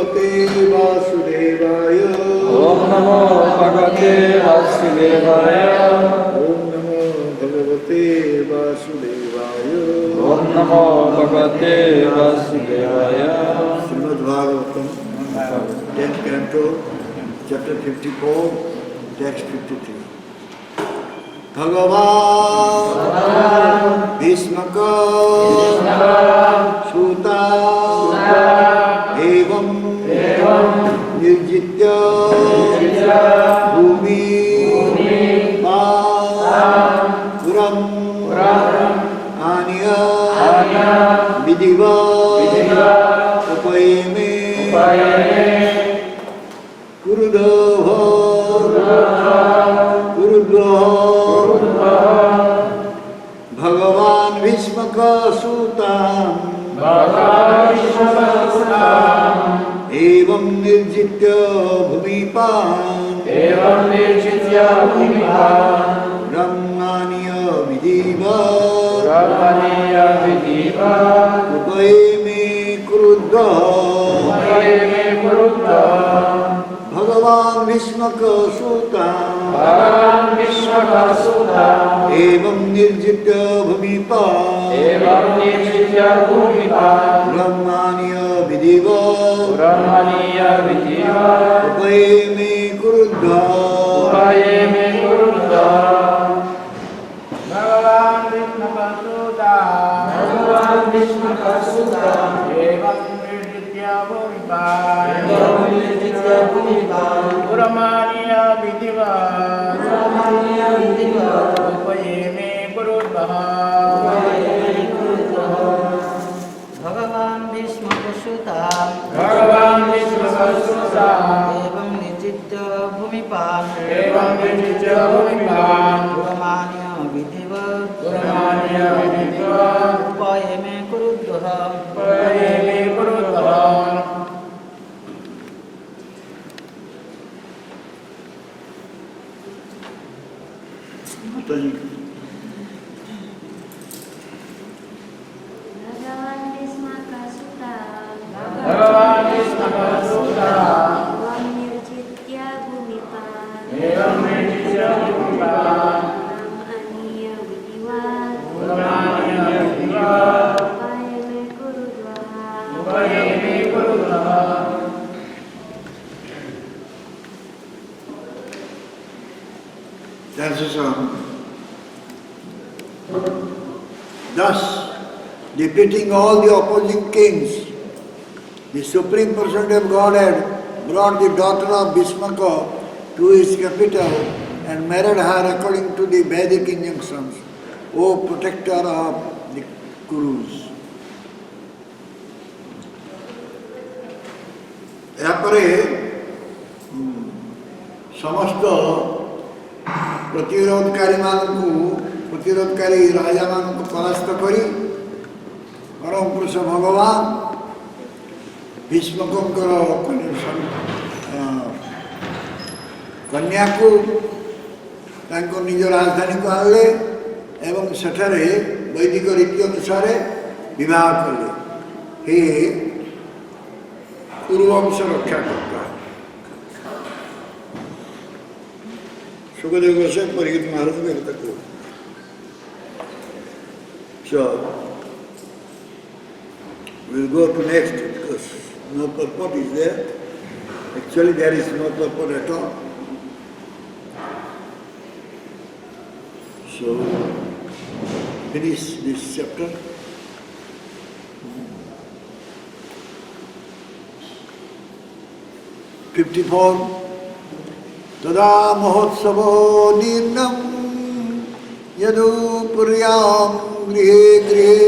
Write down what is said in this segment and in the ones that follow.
भगवते वासुदेवाय। ओम नमो भगवते वासुदेवाय। ओम नमो भगवते वासुदेवाय। ओम नमो भगवते वासुदेवाय। Shrimad Bhagavatam 10th canto, chapter 54, text 53. भगवान भीष्मक सूता एवं निर्जित्य भूमि पुरम आनीय विधिवत् उपयेमे कुरुद्वः भगवान भीष्मक सूताम् एवं निर्जित्य भूमिपान् ब्रह्माणीय विधिवत् उपयेमे कुरुद्वः भगवान भीष्मक सूताम् एवं निर्जित्य भूमिपान् ब्रह्माणीय विधिवत् उपयेमे कुरुद्वः भगवान भीष्मक सूताम् एवं निर्जित्य भूमिपान् पुरमाणीय विधिवत् उपयेमे कुरुद्वः भगवान भीष्मक सूताम् एवं निर्जित्य भूमिपान् ब्रह्माणीय विधिवत् उपयेमे कुरुद्वः That's the song. Thus, defeating all the opposing kings, the Supreme Personality of Godhead brought the daughter of Bhishmaka to his capital and married her according to the Vedic injunctions, O protector of the Kurus. एपरे समस्त प्रतिरोधकारी राजा मानक परास्त करी परम पुरुष भगवान भीष्मकर कन्या को निज राजधानी को आनले एवं सेठारे वैदिक रीति अनुसार विवाह कले। हे पूर्ववंश रक्षा करता सुखदेव गोस्वामी परीक्षित महाराज व्यक्त करो। So we'll go to next because no purport is there. Actually there is no purport at all. So finish this chapter. तदा महोत्सवो निर्णं यदुपुर्यां गृहे गृहे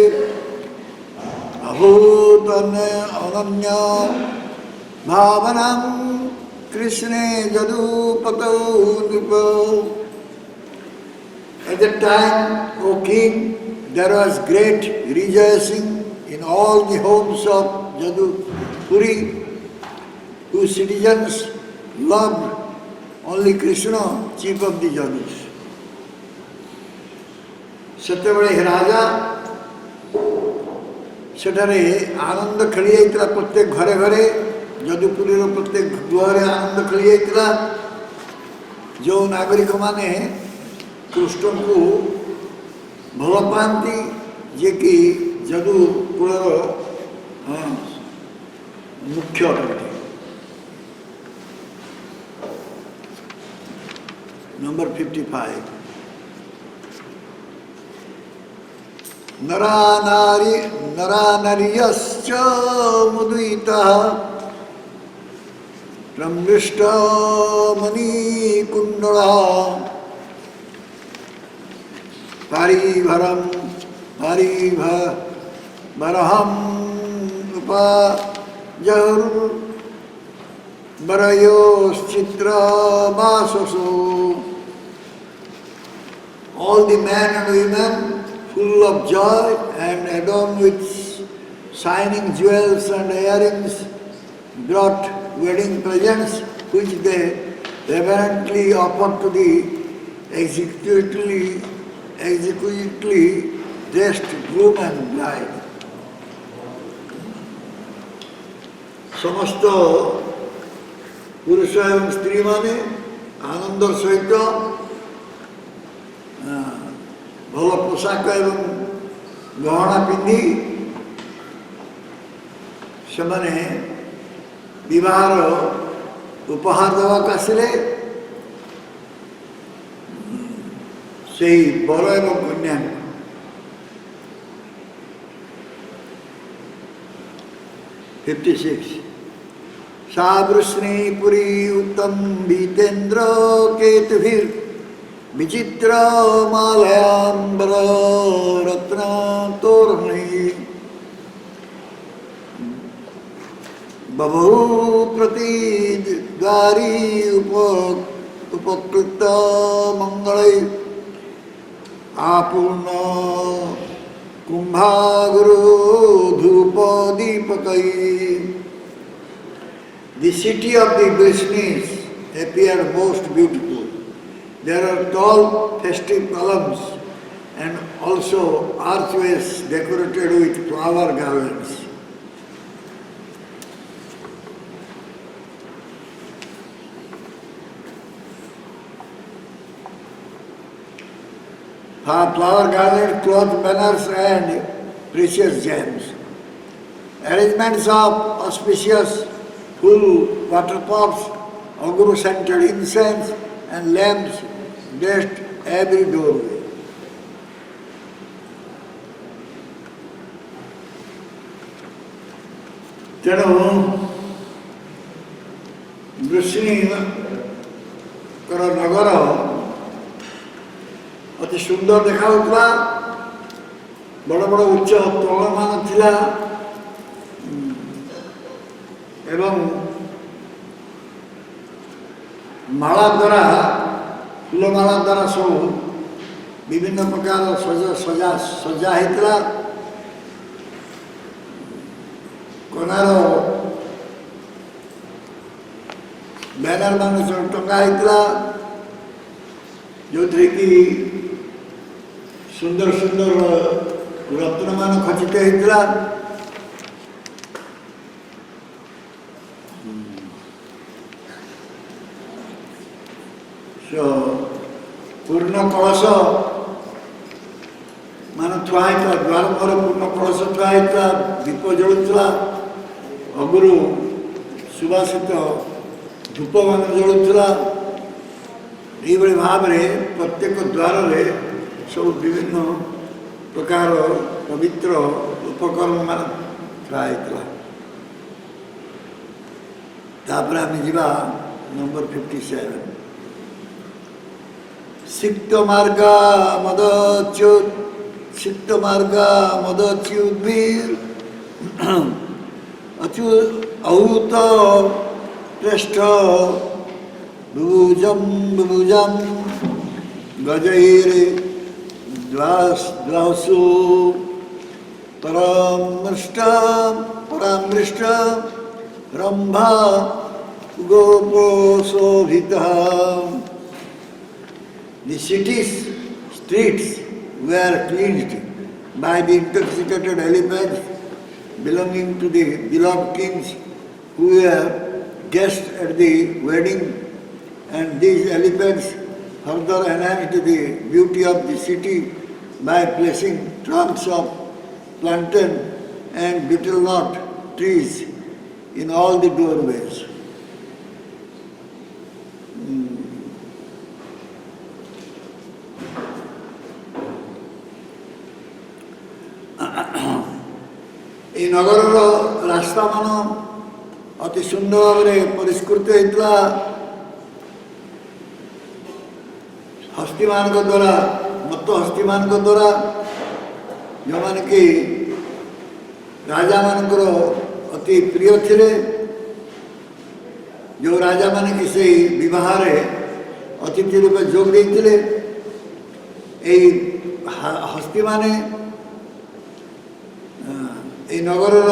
अभूत् अनन्या भावनां कृष्णे यदुपतौ नृप। At that time, O king, there was great rejoicing in all the homes of Jadupuri, whose citizens loved only Krishna, chief of the Jadus. ସେତେବେଳେ ହେ ରାଜା ସେଠାରେ ଆନନ୍ଦ ଖେଳି ଯାଇଥିଲା। ପ୍ରତ୍ୟେକ ଘରେ ଘରେ ଯଦୁପୁରୀର ପ୍ରତ୍ୟେକ ଗୃହରେ ଆନନ୍ଦ ଖେଳି ଯାଇଥିଲା। ଯେଉଁ ନାଗରିକମାନେ କୃଷ୍ଣଙ୍କୁ ଭଲ ପାଆନ୍ତି, ଯିଏକି ଯଦୁକୁଳର ମୁଖ୍ୟ ଅଟନ୍ତି। Number 55 नरानर्यश्च मुदितः प्रमृष्टमणिकुण्डलः परिभरहं उपजहुर्वरयोश्चित्रमाससो। All the men and women full of joy and adorned with shining jewels and earrings brought wedding presents which they reverently offered to the exquisitely dressed groom and bride. समस्त पुरुष एवं स्त्री माने आनंदर सहित भल पोशाक एवं गहना पिंधि सेमाने विवाहर उपहार देवाक आसिले। से बर एवं कन्या सावृष्णी पुरी उत्तम बीतेन्द्र केतुभिर विचित्र मालयांबर रत्न तोरणी बभू प्रतिद्वारी उपकृत मंगल आपूर्ण कुंभागुरु धूप दीपकै। The city of the Vishnis appeared most beautiful. There are tall festive columns and also archways decorated with flower garlands. Flower garlands, cloth banners and precious gems. Arrangements of auspicious full water pots, aguru-scented incense and lamps graced every doorway. ତେଣୁ ବୃଷ୍ଣିଙ୍କର ନଗର ଅତି ସୁନ୍ଦର ଦେଖାଯାଉଥିଲା। ବଡ଼ ବଡ଼ ଉଚ୍ଚ ତୋରଣମାନ ଥିଲା ଏବଂ ମାଳା ଦ୍ୱାରା ଫୁଲମାଳା ଦ୍ୱାରା ସବୁ ବିଭିନ୍ନ ପ୍ରକାର ସଜା ହେଇଥିଲା। କନାର ବ୍ୟାନର ମାନ ଟଙ୍ଗା ହେଇଥିଲା, ଯେଉଁଥିରେ କି ସୁନ୍ଦର ସୁନ୍ଦର ରତ୍ନମାନ ଖଚିତ ହେଇଥିଲା। ପୂର୍ଣ୍ଣ କଳସ ମାନେ ଥୁଆ ହେଇଥିଲା, ଦ୍ୱାର ମୁହଁରେ ପୂର୍ଣ୍ଣ କଳସ ଥୁଆ ହେଇଥିଲା, ଦୀପ ଜଳୁଥିଲା, ଅଗୁରୁ ସୁବାସିତ ଧୂପମାନ ଜଳୁଥିଲା। ଏଇଭଳି ଭାବରେ ପ୍ରତ୍ୟେକ ଦ୍ୱାରରେ ସବୁ ବିଭିନ୍ନ ପ୍ରକାର ପବିତ୍ର ଉପକରଣମାନ ଥୁଆ ହେଇଥିଲା। ତାପରେ ଆମେ ଯିବା ନମ୍ବର 57 सिक्त मार्गा मदच्युद्भिर अहूत पृष्ठ बुभुजम गजैर द्वासु परामृष्ट Rambha गोपोशोभितः। The city's streets were cleansed by the intoxicated elephants belonging to the beloved kings who were guests at the wedding, and these elephants further enhanced the beauty of the city by placing trunks of plantain and betel nut trees in all the doorways. এই নগরର ରାସ୍ତାମାନ ଅତି ସୁନ୍ଦର ଭାବରେ ପରିଷ୍କୃତ ହୋଇଥିଲା। ହସ୍ତୀମାନଙ୍କ ଦ୍ୱାରା ମତ ହସ୍ତୀମାନଙ୍କ ଦ୍ୱାରା, ଯେଉଁମାନେ କି ରାଜାମାନଙ୍କର ଅତି ପ୍ରିୟ ଥିଲେ, ଯେଉଁ ରାଜାମାନେ କି ସେଇ ବିବାହରେ ଅତିଥି ରୂପେ ଯୋଗ ଦେଇଥିଲେ, ଏହି ହସ୍ତୀମାନେ এই নগরର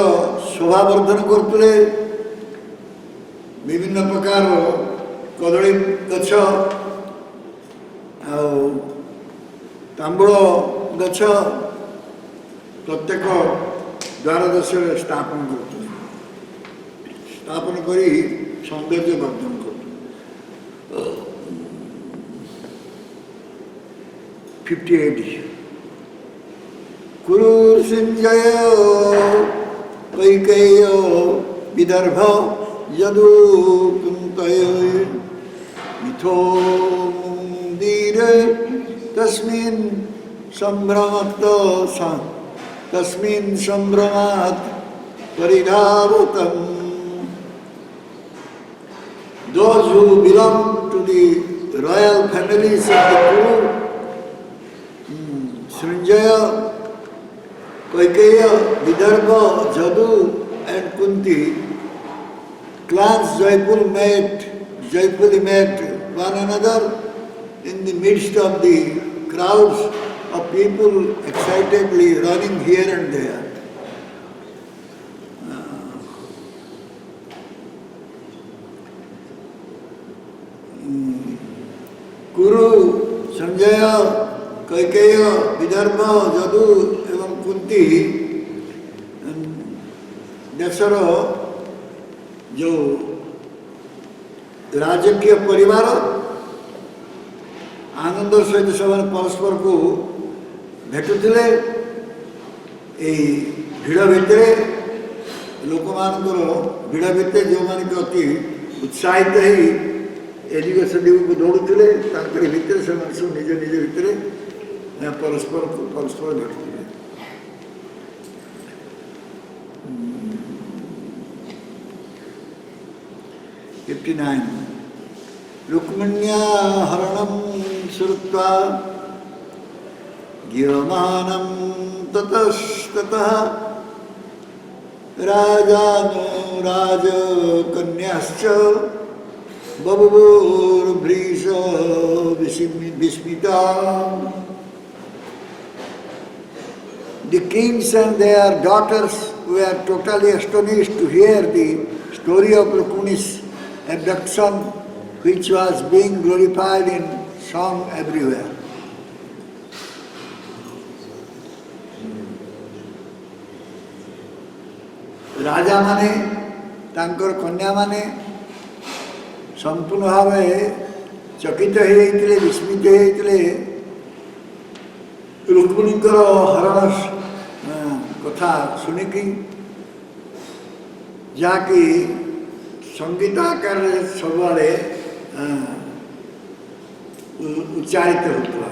শোভা বর্ধন করুଥିଲେ। বিভিন্ন প্রকার কদଳୀ ଗଛ ଆଉ ତାମ୍ବୁଳ ଗଛ ପ୍ରତ୍ୟେକ ଦ୍ୱାର ଦେଶରେ ସ୍ଥାପନ କରୁଥିଲେ, ସ୍ଥାପନ କରି ସୌନ୍ଦର୍ଯ୍ୟ ବର୍ଦ୍ଧନ କରୁଥିଲେ। 58 कुरुसञ्जय कैकेय विदर्भ यदुकुन्तय मिथो मुन्दीरे तस्मिन् सम्भ्रमात् परिधावतम्। Those who belong to the royal families of the Kuru, Srinjaya, Kaikeya, Vidarbha, Jadu and Kunti, clans joyfully met one another in the midst of the crowds of people excitedly running here and there. Kuru, Sanjaya, Kaikeya, Vidarbha, Jadu ଏବଂ କୁନ୍ତି ଦେଶର ଯେଉଁ ରାଜକୀୟ ପରିବାର ଆନନ୍ଦ ସହିତ ସେମାନେ ପରସ୍ପରକୁ ଭେଟୁଥିଲେ। ଏହି ଭିଡ଼ ଭିତରେ ଲୋକମାନଙ୍କର ଭିଡ଼ ଭିତରେ ଯେଉଁମାନେ କି ଅତି ଉତ୍ସାହିତ ହେଇ ଏଦିଗ ସେଦିଗକୁ ଦୌଡ଼ୁଥିଲେ, ତାଙ୍କରି ଭିତରେ ସେମାନେ ସବୁ ନିଜ ନିଜ ଭିତରେ ପରସ୍ପର ଭେଟୁଥିଲେ। 59 रुक्मिण्या हरणं श्रुत्वा गीयमानं ततस्ततः राजानो राजकन्याश्च बभूवुर्भृश Vismita. The kings and their daughters were totally astonished to hear the story of Rukmini's abduction, which was being glorified in song everywhere. राजा माने तांकर कन्या माने संपूर्ण भाव चकित होते विस्मित होते रुक्मिणीकर हरण कथा शुणिकी, जहाँकि संगीत आकार सब उच्चारित होता,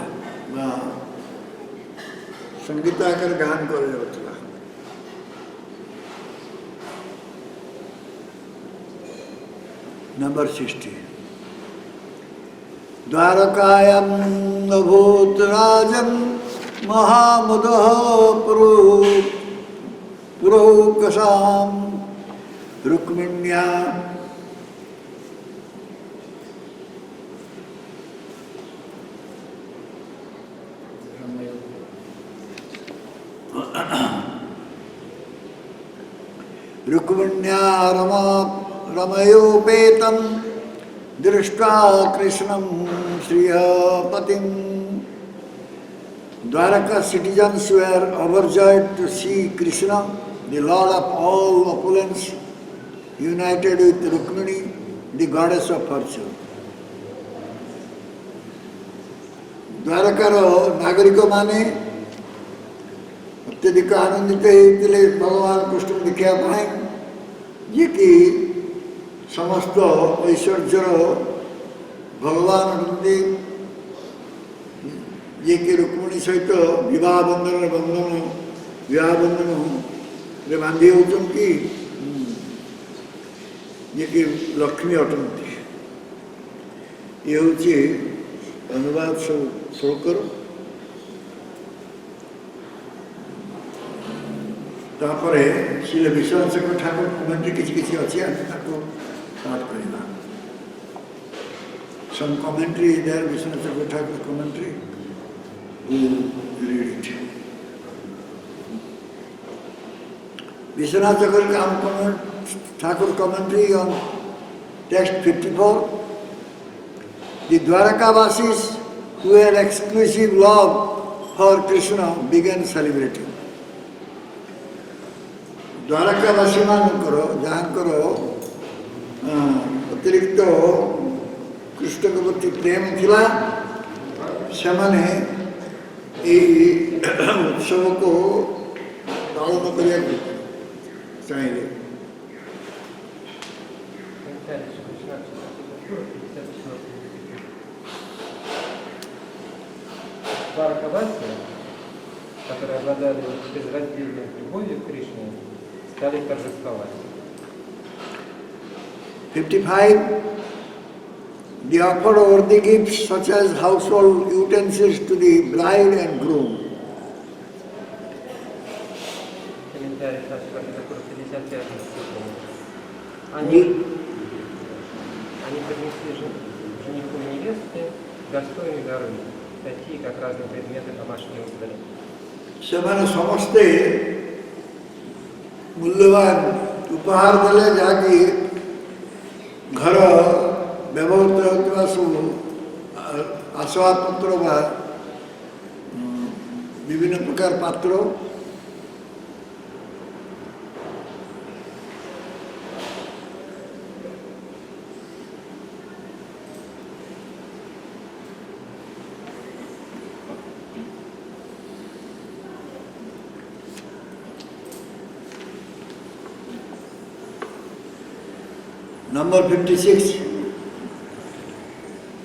संगीत आकार गान कर नंबर 60 द्वारकायां अभूत राजन् महामुदः पुरोकसां रुक्मिण्या रमयोपेतं दृष्ट्वा कृष्णं श्रियपतिं। Dwaraka citizens were overjoyed to see Krishna, the Lord of all opulence. united with Rukmini, the goddess of fortune. द्वारकार नागरिक माने अत्यधिक आनंदित होते भगवान कृष्ण देखा पाए ये कि समस्त ऐश्वर्यर भगवान अटंती ये कि रुक्मिणी सहित विवाह बंधन रे बांधी होती ये कि लक्ष्मी अटंती ये हूँ अनुवाद सब श्लोकर तापरे श्री विश्वाशंकर ठाकुर कमेंट्री किसी अच्छी स्टार्ट करना some commentary is there, Vishwanath Thakur commentary, we read it. Vishwanath Thakur commentary on text 54. The Dwarakavasis who had exclusive love for Krishna began celebrating. Dwarakavasi manukaro jahankaro अतिरिक्त कृष्ण के प्रति प्रेम थिला सेमाने उत्सव को पालन करिया चाहिए Дваракаваси, которые обладали безраздельной любовью к Кришне, стали торжествовать. 55. They offered worthy gifts such as household utensils to the bride and groom. Комментарий который 55 Они поднесли жениху и невесте достойные дары, такие как разные предметы домашней утвари. ସେମାନେ ସମସ୍ତେ ମୂଲ୍ୟବାନ ଉପହାର ଦେଲେ ଯାହାକି ଘର ବ୍ୟବହୃତ ହେଉଥିବା ସବୁ ଆସବାବପତ୍ର ବା ବିଭିନ୍ନ ପ୍ରକାର ପାତ୍ର Number 56.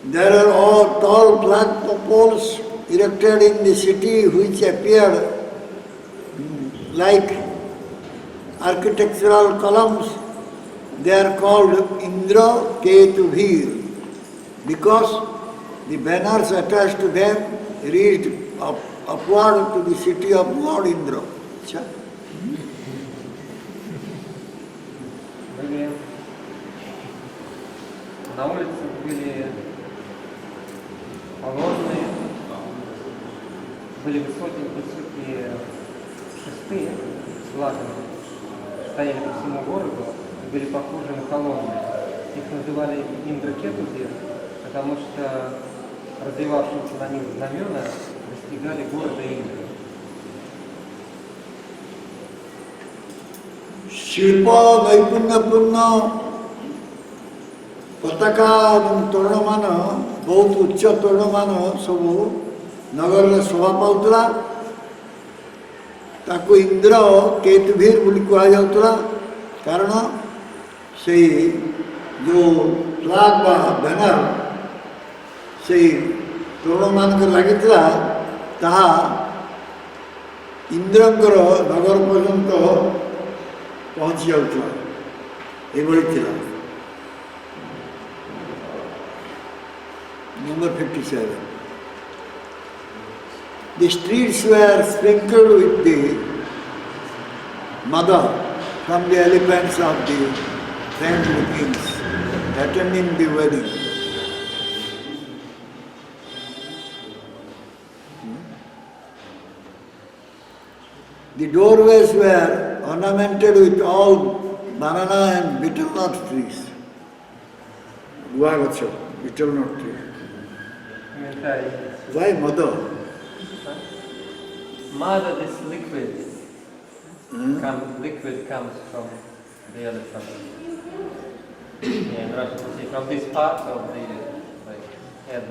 There are all tall flag poles erected in the city which appeared like architectural columns. They are called Indra Ketuvir because the banners attached to them reached upward to the city of Lord Indra. На улице были колонны, были высокие шесты с флагами, стояли по всему городу и были похожи на колонны. Их называли Индракетувир, потому что развивавшиеся на них знамена достигали города Индры. शिल्प नैपुण्यपूर्ण पताका और तोरणमान बहुत उच्च तोरणमान सब नगर में शोभा पाला ताको इंद्र केतुभीर बोली कहुला कारण से जो फ्लाग बा बैनर से तोरण मान लगी इंद्रंकर नगर पर्यंत पहुँची जाऊला ये Number 57. The streets were sprinkled with the mother from the elephants of the friendly kings attending the wedding. The doorways were ornamented with all banana and betel nut trees. Guavacho, betel nut tree. Why mother? Mother, this liquid, liquid comes from the elephant. Yeah, in Russian we say from this part of the head,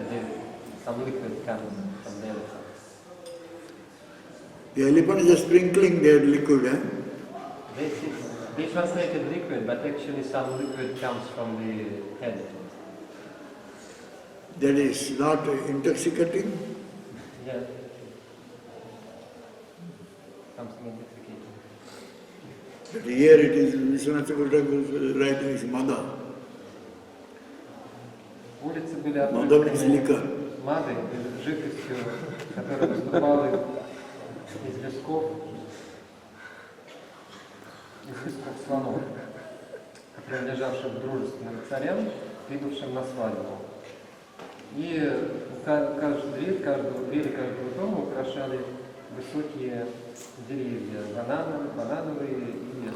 some liquid comes from the elephant. The elephant is sprinkling their liquid. They translated liquid, but actually some liquid comes from the head. That is not intoxicating. Yeah. Something intoxicating. But here it is, Vishwanath Chakravarti writing his mother. Улицы были Mother is liquor. МАДой, жидкостью, которая выступала из лесков слонов, принадлежавших дружественным царям, прибывшим на свадьбу. И двери каждого дома украшали высокие деревья, банановые и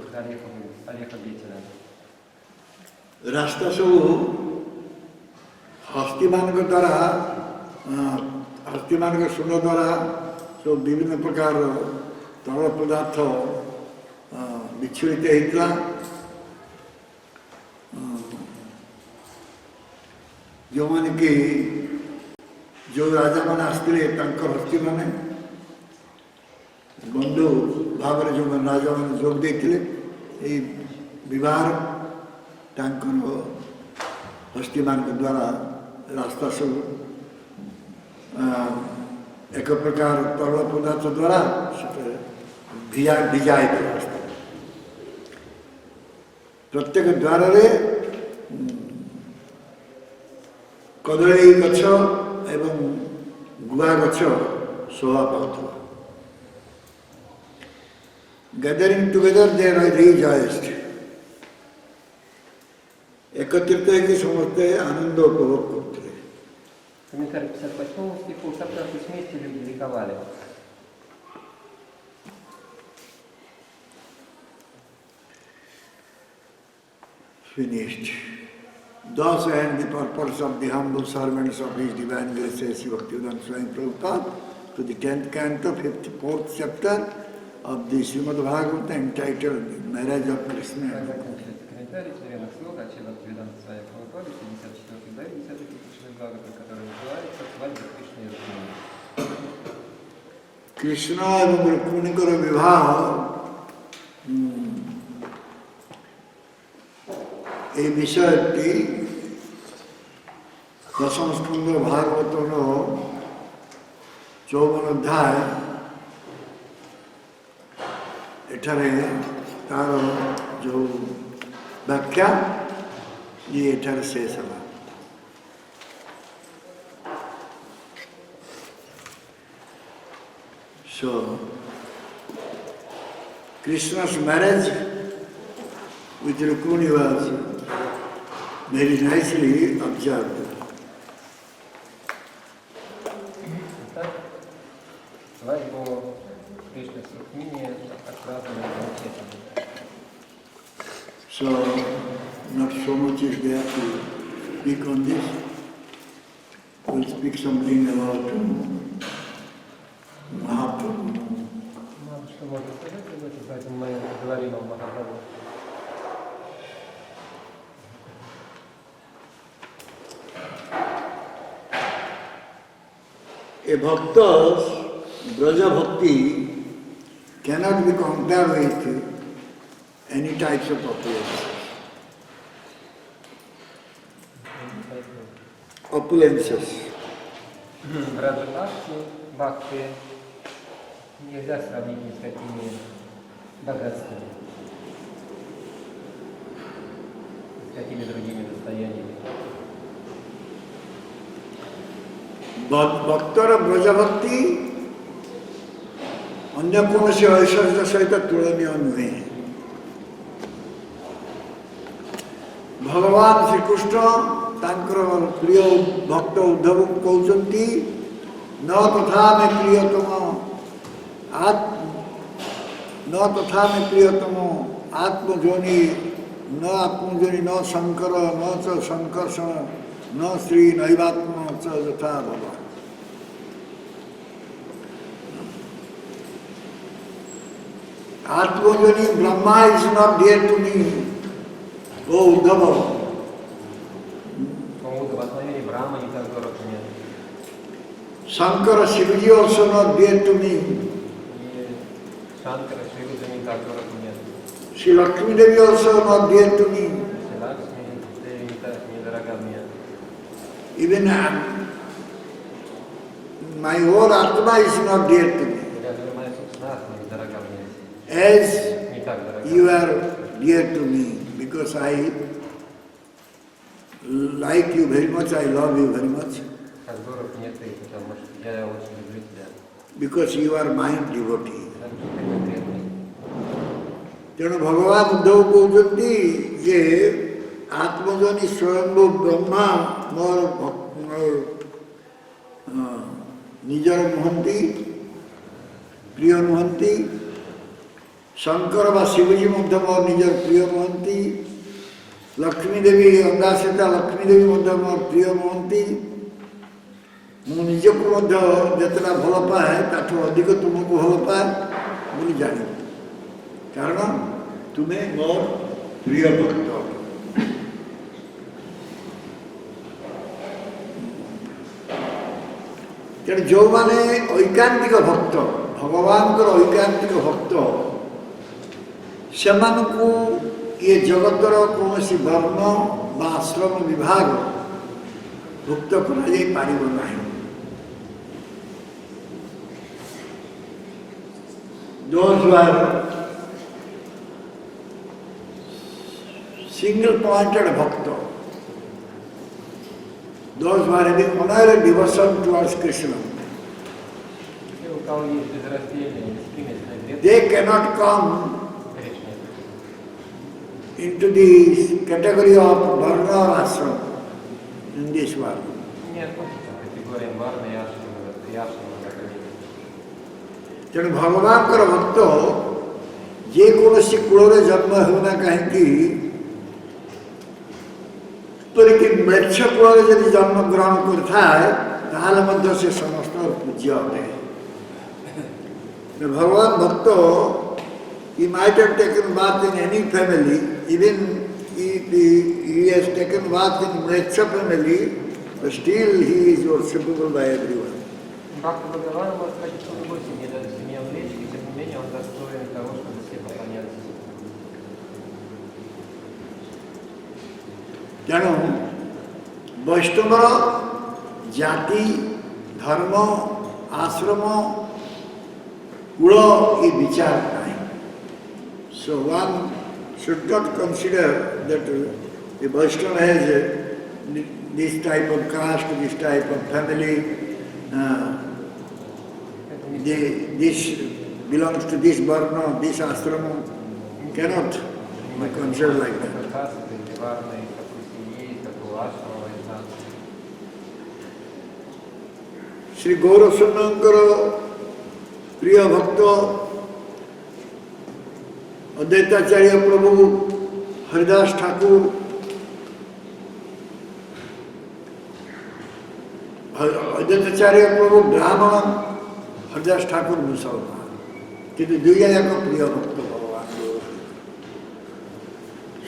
ореховые. रास्ता सब हस्तीमान द्वारा हस्तीमान सुन द्वारा सब विभिन्न प्रकार तरल पदार्थ विच्छुड़ित होता जो मैंने कि जो राजा मैंने आसते हस्ती मैंने बंधु भाव जो राजा मैंने जोग देते विवाह हस्ती मान द्वारा रास्ता सब एक प्रकार तरल पदार्थ द्वारा भिजाइत रास्ता प्रत्येक द्वार कदली गछ एवं गुआ गछ शोभा पाता गैदरिंग टुगेदर देयर रिजॉइस्ड एकत्रित है कि समझते आनंद उपभोग करते हैं। Комментарий 58 стиху. Собравшись вместе, люди ликовали. Finished. Thus end the purpose of the humble servants of His Divine Grace Sri Bhaktivedanta Swami Prabhupada to the 10th canto, 54th chapter of the Srimad Bhagavata entitled Marriage of Krishna. Комментарий смиренных слов от Бхактивиданта Свами Прабхупады, 54 главе, 10 Кришны Бхагавата, который называется «Свадьба Кришны и Рукмини». Krishna এবং রুক্মিণীর বিবাহ এই বিষয়টি দশম স্কন্ধ ভাগবতর 54 অধ্যায় এଠାରେ তার যে व्याख्या ये एठार शेष है। So, Krishna's marriage with Rukmini was very nicely observed. Свадьбу Кришны с Рукмини отпраздновали замечательно. So, not so much is there to speak on this. We'll speak something about Mahaprabhu. Мало что можно сказать об этом, поэтому мы говорим о Махапрабху. A bhakta's Braja Bhakti cannot be compared with any types of opulences. Opulences. Бхакти нельзя сравнить ни с какими богатствами, с какими другими достояниями. भक्तर ब्रजभक्ति अन्य कौनसी ऐश्वर्य सहित तुलनीय नुहे। भगवान श्रीकृष्ण तांकर प्रिय भक्त उद्धव कहते न तथा में प्रियतम आत्मजोनि न आत्मजोनि न शंकर न च संकर्षण न श्री नैवात्म च यथा भव। Atmajani Brahma is not dear to me. Oh Uddhava, Shankara Shivaji also not dear to me. И Шанкара Шиваджи не так дорог мне. Sri Lakshmi Devi also not dear to me. Лакшми Деви не так недорога мне. Even my own Atma is not dear to me. Даже моя собственная атма недорога мне. As Не так дорога. you are dear to me, because I like you very much, I love you very much, Как дорог мне ты, потому что я очень люблю тебя. because you are my devotee. Потому что ты мой преданный. ତେଣୁ ଭଗବାନ ଉଦ୍ଧବ କହୁଛନ୍ତି ଯେ ଆତ୍ମଜନୀ ସ୍ୱୟମ୍ଭୁ ବ୍ରହ୍ମା ମୋର ନିଜର ନୁହନ୍ତି, ପ୍ରିୟ ନୁହନ୍ତି, ଶଙ୍କର ବା ଶିବଜୀ ମଧ୍ୟ ମୋର ନିଜର ପ୍ରିୟ ନୁହନ୍ତି, ଲକ୍ଷ୍ମୀ ଦେବୀ ଅଙ୍ଗାସିତା ଲକ୍ଷ୍ମୀ ଦେବୀ ମଧ୍ୟ ମୋର ପ୍ରିୟ ନୁହନ୍ତି, ମୁଁ ନିଜକୁ ମଧ୍ୟ ଯେତେଟା ଭଲ ପାଏ ତାଠୁ ଅଧିକ ତୁମକୁ ଭଲ ପାଏ ବୋଲି ଜାଣିବ, କାରଣ ତୁମେ ମୋର ପ୍ରିୟ ଭକ୍ତ। ତେଣୁ ଯେଉଁମାନେ ଐକାନ୍ତିକ ଭକ୍ତ, ଭଗବାନଙ୍କର ଐକାନ୍ତିକ ଭକ୍ତ, ସେମାନଙ୍କୁ ଏ ଜଗତର କୌଣସି ବର୍ଣ୍ଣ ବା ଆଶ୍ରମ ବିଭାଗ ଭୁକ୍ତ କରାଯାଇପାରିବ ନାହିଁ। Those who are single-pointed bhakta, those who are having only devotion towards Krishna, И у кого есть безраздельная, бесконечная they преданность cannot come Кришне, into the category of varna or ashram in this world. не относятся к категориям варны и ашрама в этом мире. ତେଣୁ ଭଗବାନଙ୍କର ଭକ୍ତ ଯେକୌଣସି କୂଳରେ ଜନ୍ମ ହେଉନା କାହିଁକି, ଏପରିକି ମ୍ଲେଚ୍ଛ କୂଳରେ ଯଦି ଜନ୍ମଗ୍ରହଣ କରିଥାଏ ତାହେଲେ ମଧ୍ୟ ସେ ସମସ୍ତଙ୍କର ପୂଜ୍ୟ ଅଟେ। ଭଗବାନ ଭକ୍ତ he might have taken birth in any family, even if he has taken birth in ମ୍ଲେଚ୍ଛ family, but still he is worshipable by everyone. Бхакти Бхагаван может ходить в любой семье, даже в семье млечки, тем не менее он достоин того, чтобы все поклонялись. ତେଣୁ ବୈଷ୍ଣବର ଜାତି, ଧର୍ମ, ଆଶ୍ରମ, କୂଳ ଏ ବିଚାର ନାହିଁ। So one should not consider that the Vaishnava has this type of caste, this type of family, this belongs to this varna, this ashrama, cannot be considered like that. Какой касты, или варны, какой семьи, какого ашрама, война. Shri ଗୌରସୁନ୍ଦରଙ୍କର ପ୍ରିୟ ଭକ୍ତ ଅଦ୍ୱୈତାଚାର୍ଯ୍ୟ ପ୍ରଭୁ ହରିଦାସ ଠାକୁର, ଅଦ୍ୱୈତାଚାର୍ଯ୍ୟ ପ୍ରଭୁ ବ୍ରାହ୍ମଣ, ହରିଦାସ ଠାକୁର ମୁସଲମାନ, କିନ୍ତୁ ଦୁଇ ଯାକ ପ୍ରିୟ ଭକ୍ତ ଭଗବାନ।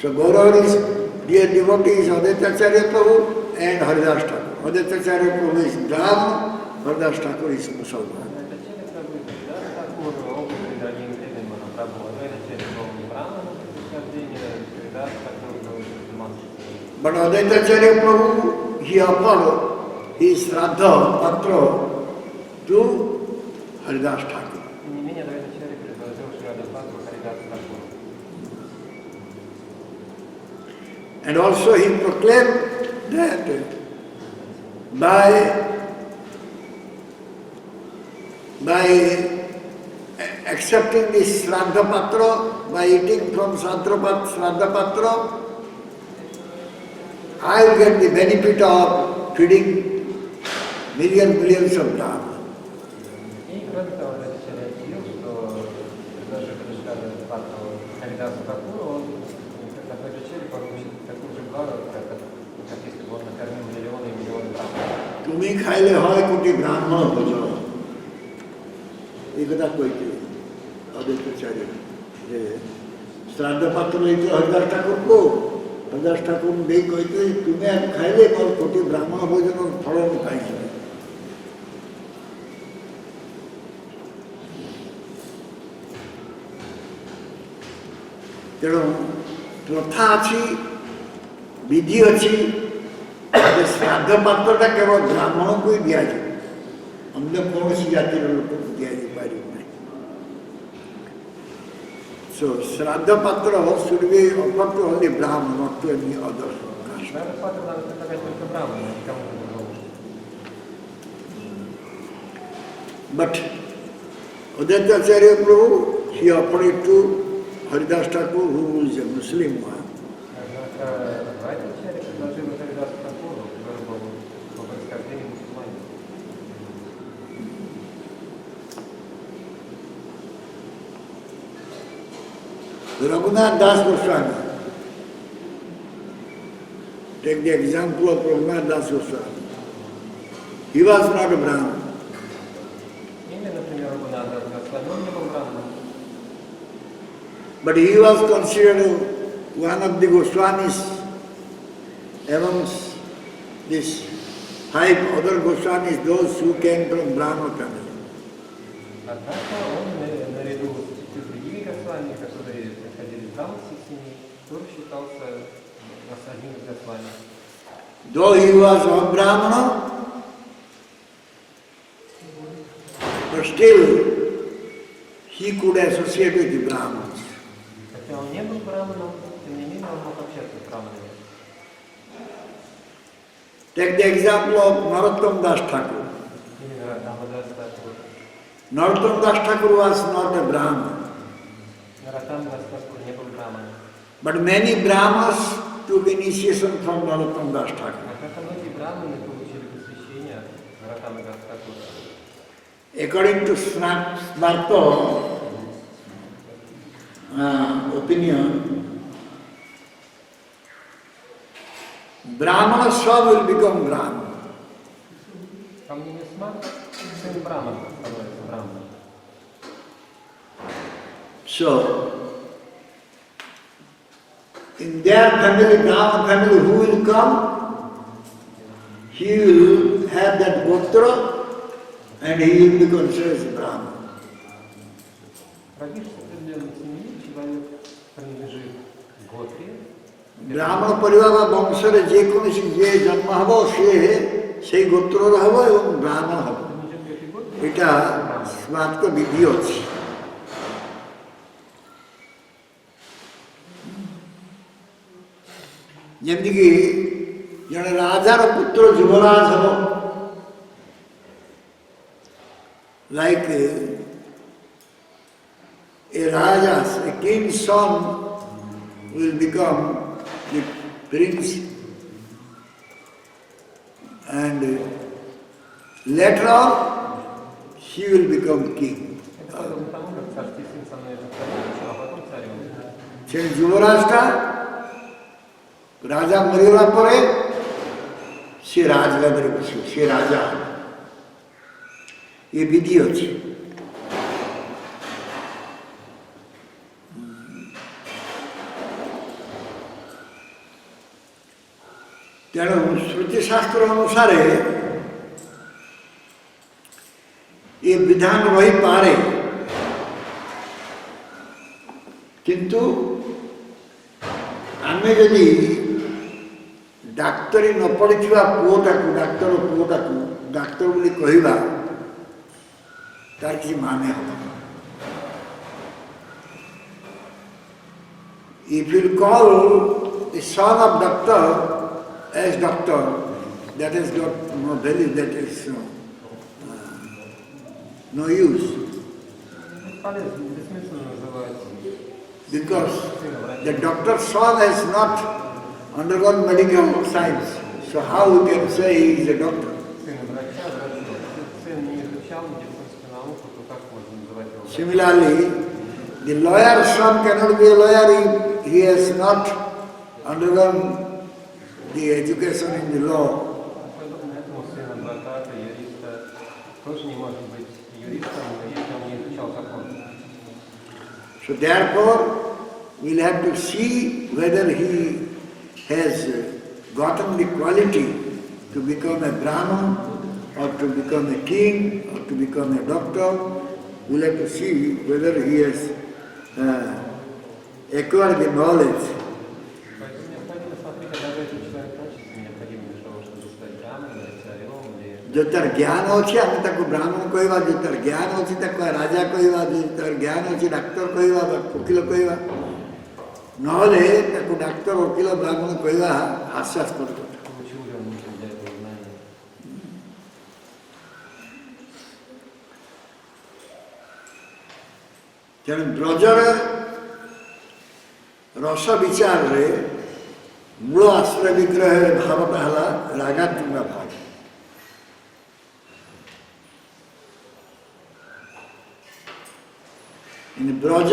So Gaurav is dear devotee is Advaitacharya Prabhu and Haridas Thakur. Advaitacharya Prabhu is Brahman, Haridas Thakur is Musalman. Это человек такой, да, такой опытный, дорогим преданным, Прабху, это человек был не браманом, происхождения, да, такой был мусульманский. But Advaitacharya Prabhu, he offered his Shraddha Patra to Haridas Thakur. Тем не менее, этот человек предложил Шрада Патру Харидасу Тхакуру. And also he proclaimed that by accepting this Shraddha Patra, by eating from Shraddha Patra, I will get the benefit of feeding millions of Dharma. И кроме того, этот человек объявил, что предложив Шрада Патру Харидасу Тхакуру, он, как такой же человек, получит такую же благо, как если бы он накормил миллионы и миллионы браманов. তুমি খাইলে হয় কোটি ব্রাহ্মণ ভোজ, এই কথা কইতে অদ্বৈতাচার্য যে শ্রাদ্ধ পাত্র লইতে হরিদাস ঠাকুরকে, হরিদাস ঠাকুর দেই কইতে তুমি আর খাইলে মোর কোটি ব্রাহ্মণ ভোজন ফল পাইছ। ତେଣୁ ପ୍ରଥା ଅଛି, ବିଧି ଅଛି ଯେ ଶ୍ରାଦ୍ଧ ପାତ୍ରଟା କେବଳ ବ୍ରାହ୍ମଣକୁ ହିଁ ଦିଆଯିବ, ଅନ୍ୟ କୌଣସି ଜାତିର ଲୋକକୁ ଦିଆଯାଇପାରିବ ନାହିଁ। So Shraddha Patra should be offered to only Brahman, not to any other caste. Надо патру надо предлагать только браману, а никому другому. But Advaitacharya Prabhu, he offered it to Haridas Thakur, who is a Muslim one. Однако Адвайтачарья предложил Харидасу Такуру, который был по происхождению мусульманин. Raghunath Das Goswami. Take the example of Raghunath Das Goswami. He was not a Brahmin. Или, например, Рагунатха Госвами, он не был браманом. But he was considered one of the Goswamis amongst these 5 other Goswamis, those who came from Brahma family. Однако он наряду с другими Госвами, которые приходили из браманских семей, тоже считался одним из Госвами. Though he was a Brahmana, but still he could associate with the Brahmins. Хотя он не был браманом, тем не менее он мог общаться с браманами. Take the example of Narottam Das Thakur. Именно Рамадас Такур. Narottam Das Thakur was not a Brahmin, Наротам Дас Такур не был браманом. but many Brahmanas took initiation from Narottam Das Thakur. Однако многие браманы получили посвящение от Наротама Дас Такура. According to Smarta opinion, Brahmana Swa will become Brahman. По мнению Смарта, сын брамана становится браманом. So, in their family, Brahman family, who will come? He will have that gotra and he will be considered as Brahman. Родившись в определенной семье, человек принадлежит Готре. ବ୍ରାହ୍ମଣ ପରିବାର ବା ବଂଶରେ ଯେକୌଣସି ଯିଏ ଜନ୍ମ ହେବ ସିଏ ସେଇ ଗୋତ୍ରର ହେବ ଏବଂ ବ୍ରାହ୍ମଣ ହେବ। ଏଇଟା ସ୍ମାର୍ତ ବିଧି ଅଛି। ଯେମିତିକି ଜଣେ ରାଜାର ପୁତ୍ର ଯୁବରାଜ ହେବ, like a raja's, a king's son will become the prince, and later on he will become king. Это подобно тому, как царский сын становится царевичем, а потом царем. ସେ ଯୁବରାଜଟା ରାଜା ମରିଗଲା ପରେ ସେ ରାଜଗାଦିରେ ବସିବ, ସେ ରାଜା ହେବ। ଏ ବିଧି ଅଛି। ତେଣୁ ଶ୍ରୁତିଶାସ୍ତ୍ର ଅନୁସାରେ ଏ ବିଧାନ ରହିପାରେ, କିନ୍ତୁ ଆମେ ଯଦି ଡାକ୍ତରୀ ନ ପଢ଼ିଥିବା ପୁଅଟାକୁ, ଡାକ୍ତର ପୁଅଟାକୁ ଡାକ୍ତର ବୋଲି କହିବା, ତାର କିଛି ମାନେ ହେବ। If you call the son of doctor as doctor, that has got no value, that is no use. Полезно, бессмысленно называть. Because the doctor's son has not undergone medical science. So how we can say he is a doctor? Сын врача, сын не изучал медицинскую науку, то как можно называть его? Similarly, the lawyer's son cannot be a lawyer if he has not undergone the education in the law. Подобно этому сын адвоката, юриста тоже не может быть юристом, если он не изучал закон. So therefore, we'll have to see whether he has gotten the quality to become a Brahman or to become a king or to become a doctor. We'll have to see whether he has acquire the knowledge. Поэтому необходимо смотреть, а даже если человек учится, необходимо для того, чтобы стать браманом или царем, или जो तार ज्ञान अच्छे आम ताको ब्राह्मण कहवा, जो तार ज्ञान अच्छी ताको राजा कहवा, जो तार ज्ञान अच्छी डाक्तर कहवा वकील कहवा, नहले ताको डाक्तर वकील ब्राह्मण कहवा हास्यास्पद कथा। получил ли он нужно для этого знания. तेणु ब्रजर रस विचार रे मूल आश्रय विग्रह भावटा है रागात्मक भाव। इन Braj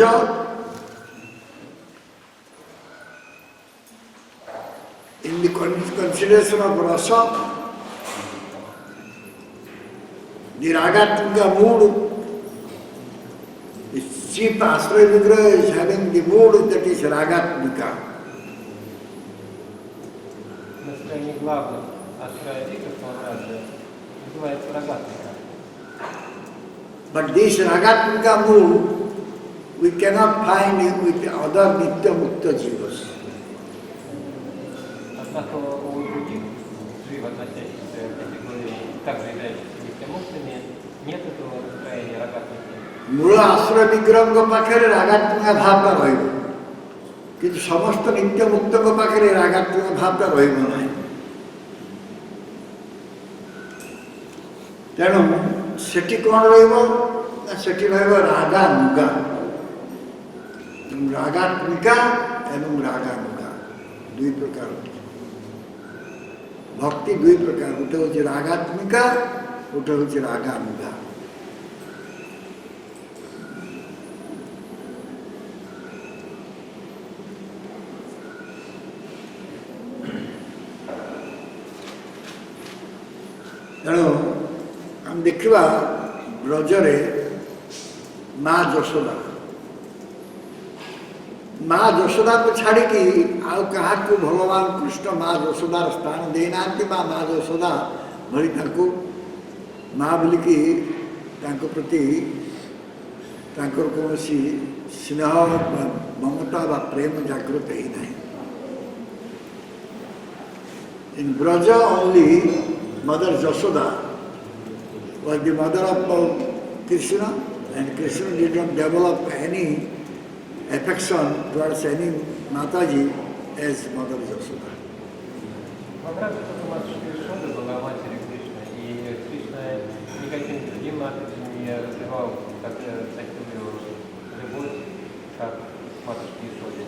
in the consideration of rasa, the ragatmika mood, the chief ashraya vigraha is having the mood that is ragatmika. Настроение главных астралитов Махараджа называется рагатмика. But this ragatmika mood we cannot find it with other nitya mukta jivas. Однако у других жив, относящихся к категории, также являющихся нитямуктами, нет этого настроения рагатмики. मूल आश्रय विग्रह पाखे रागात्मक भावटा रहिब, किंतु समस्त नित्य मुक्त पाखे रागात्मक भावटा रहिब नाही। तेणु सेठी कौन रहिब ना सेठी रहिब रागानुगा, रागात्मिका एवं रागानुगा दुई प्रकार। भक्ति दुई प्रकार, गोटे हूँ रागात्मिका, गोटे हूँ रागानुगा। तेणु आम देखा ब्रजरे माँ यशोदा, माँ यशोदा को छाड़ी आउ क्या भगवान कृष्ण माँ यशोदार स्थान देना, माँ यशोदा भली माँ बोलिकी प्रति कौन स्नेह ममता व प्रेम जागृत ही ना। इन Braj only Mother Yashoda was the mother of Krishna, and Krishna did not develop any affection towards any Mataji as Mother Yashoda. Махарадж только матушка Ишода была матерью Кришны, и Кришна никаким другим матушкам не развивал такую любовь, как матушке Ишоде.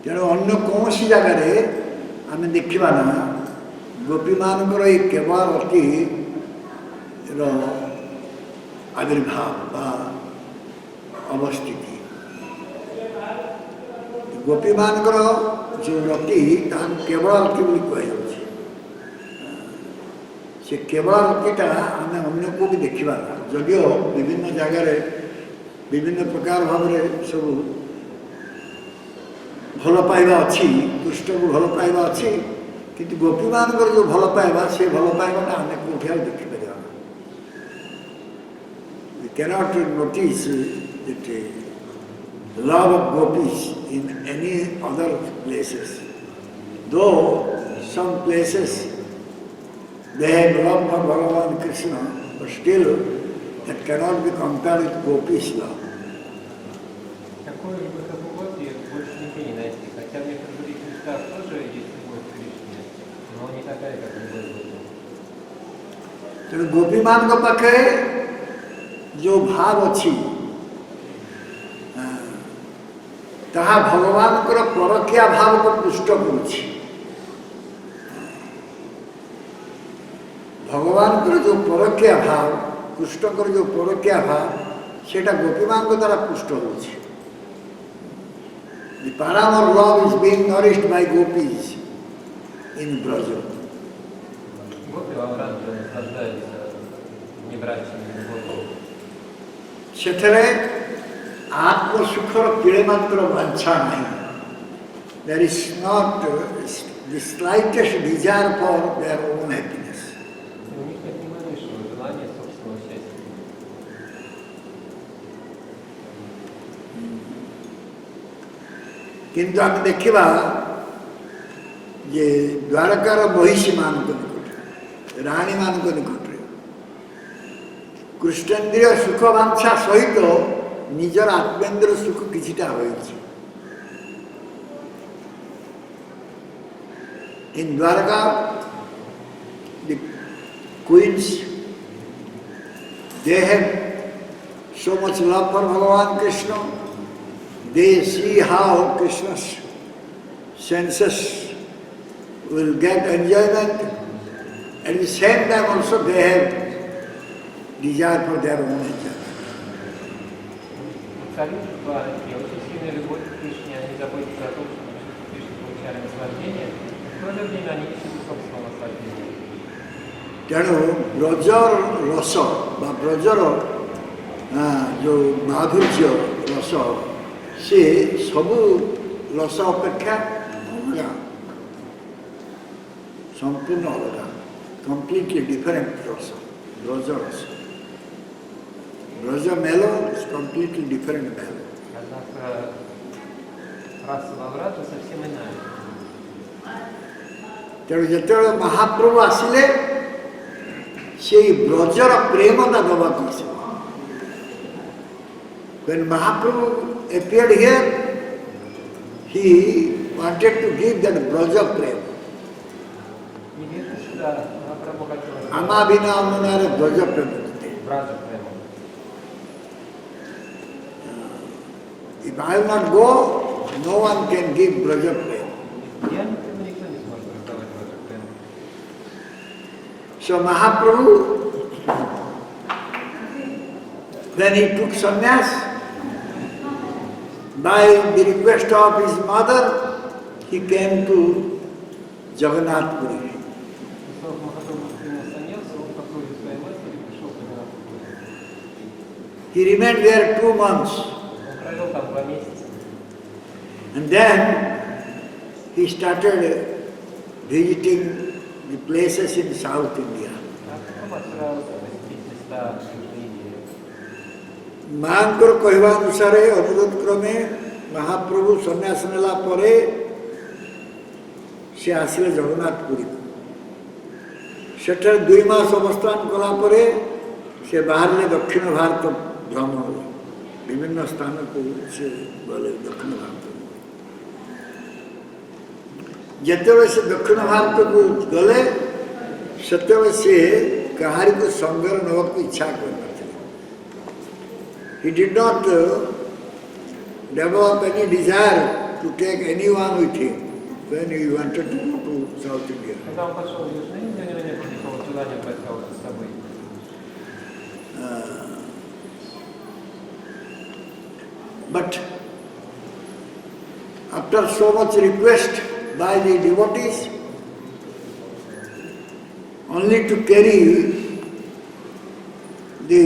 तेणु अन्य कौन सी जगह आम देखा ना गोपी मानकर ये केवल अति आविर्भाव अवस्थिति। गोपी मानकर जो रति केवल रति कह से केवल रतिटा आम अन्य को भी देखा जदियो विभिन्न जगार विभिन्न प्रकार भाव सब भल पाइबा अच्छी, कृष्ण को भल पाइबा अच्छी, किंतु गोपी मानकर जो भल पाइबा से भल पाइबाटा आम कौटी देखिपर। We cannot notice that love of gopis in any other places. Though some places they have love for Bhagavan Krishna, but still that cannot be compared with gopis' love. Такой высокоглубие больше нигде не найти, хотя в некоторых других местах тоже есть любовь к Кришне, но не такая, как любовь к Богу. तेणु गोपी मान पाखे जो भाव अच्छी ताहा भगवान परकिया भाव को पुष्ट करुछि। भगवान जो परकिया भाव, कृष्ण जो परकिया भाव सेटा गोपी मान द्वारा पुष्ट होछि। The paramount love is being nourished by gopis in Braja. гопи во Вранже наслаждаются небрачными любовью. ସେଠାରେ ଆତ୍ମସୁଖର ତିଳେମାତ୍ର ବାଞ୍ଛା ନାହିଁ. There is not the slightest desire for their own happiness. И у них нет ни малейшего желания собственного счастья. କିନ୍ତୁ ଆମେ ଦେଖିବା ଯେ ଦ୍ୱାରକାର ମହିଷୀମାନଙ୍କ ନିକଟରେ ରାଣୀମାନଙ୍କ ନିକଟରେ କୃଷ୍ଣେନ୍ଦ୍ରିୟ ସୁଖ ବାଞ୍ଛା ସହିତ ନିଜର ଆତ୍ମେନ୍ଦ୍ରିୟ ସୁଖ କିଛିଟା ରହିଛି. In Dwarka, the queens, they have so much love for Bhagavan Krishna. They see how Krishna's senses will get enjoyment. At the same time also they have desire for their own enjoyment. Абсолютно Двараки, очень сильная любовь к Кришне, они заботятся о том, чтобы Кришна получали наслаждение, в то же время они ищут собственного наслаждения. ତେଣୁ ବ୍ରଜର ରସ ବା ବ୍ରଜର ଯେଉଁ ମାଧୁର୍ଯ୍ୟ ରସ ସେ ସବୁ ରସ ଅପେକ୍ଷା ଅଲଗା, ସମ୍ପୂର୍ଣ୍ଣ ଅଲଗା, କମ୍ପ୍ଲିଟଲି ଡିଫରେଣ୍ଟ ରସ. ବ୍ରଜ ରସ, ବ୍ରଜ ମେଲୋ ଇଜ୍ କମ୍ପ୍ଲିଟଲି ଡିଫରେଣ୍ଟ ମେଲୋ. Однако раса Лавраджа совсем иная. ତେଣୁ ଯେତେବେଳେ ମହାପ୍ରଭୁ ଆସିଲେ ସେଇ ବ୍ରଜର ପ୍ରେମଟା ଦେବାକୁ ଆସିବ. When Mahaprabhu appeared here, he wanted to give that Braja prema. Явился сюда, Махапрабху хотел Ama bina anunare Braja prema. Браджа према. If I will not go, no one can give Braja prema. Я не прямо никто не сможет раздавать Браджа прему. So Mahaprabhu, when he took sannyas, by the request of his mother, he came to Jagannath Puri. Поскольку Махапрабху принял саньясу, он по просьбе своей матери пришел к Джаганнатху. He remained there 2 months. Он провел там 2 месяца. And then he started visiting the places in South India. А потом отправился посетить места в Южной Индии. ମାଙ୍କର କହିବା ଅନୁସାରେ ଅନୁରୋଧ କ୍ରମେ ମହାପ୍ରଭୁ ସନ୍ନ୍ୟାସ ନେଲା ପରେ ସେ ଆସିଲେ ଜଗନ୍ନାଥ ପୁରୀକୁ. ସେଠାରେ 2 ମାସ ଅବସ୍ଥାନ କଲା ପରେ ସେ ବାହାରିଲେ ଦକ୍ଷିଣ ଭାରତ ଭ୍ରମଣରେ. ବିଭିନ୍ନ ସ୍ଥାନକୁ ସେ ଗଲେ ଦକ୍ଷିଣ ଭାରତକୁ. ଯେତେବେଳେ ସେ ଦକ୍ଷିଣ ଭାରତକୁ ଗଲେ ସେତେବେଳେ ସେ କାହାରିକୁ ସଙ୍ଗରେ ନେବାକୁ ଇଚ୍ଛା କରିନଥିଲେ. He did not develop any desire to take anyone with him when he wanted to go to South India. Когда он пошел в Южную Индию, у него не было никакого желания брать кого-то с собой. But after so much request by the devotees, only to carry the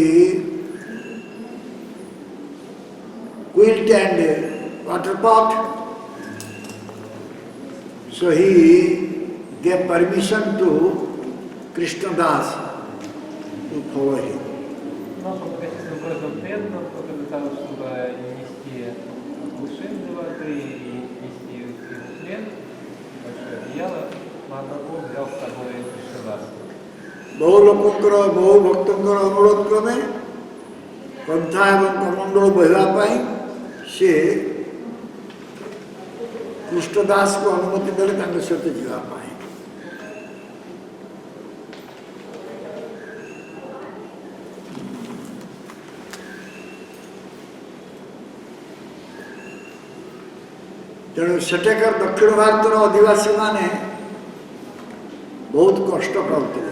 quilt and water pot, so he gave permission to Krishna Das to follow him. Но по многочисленным просьбам преданных, только для того, чтобы нести кувшин для воды и нести его в плен, большое одеяло, Махапрабху взял с собой Кришнадаса. ବହୁ ଲୋକଙ୍କର ବହୁ ଭକ୍ତଙ୍କର ଅନୁରୋଧ କ୍ରମେ ପନ୍ଥା ଏବଂ କମଣ୍ଡଳ ବହିବା ପାଇଁ ସେ କୃଷ୍ଣ ଦାସକୁ ଅନୁମତି ଦେଲେ ତାଙ୍କ ସହିତ ଯିବା ପାଇଁ. ତେଣୁ ସେଠାକାର ଦକ୍ଷିଣ ଭାରତର ଅଧିବାସୀମାନେ ବହୁତ କଷ୍ଟ ପାଉଥିଲେ.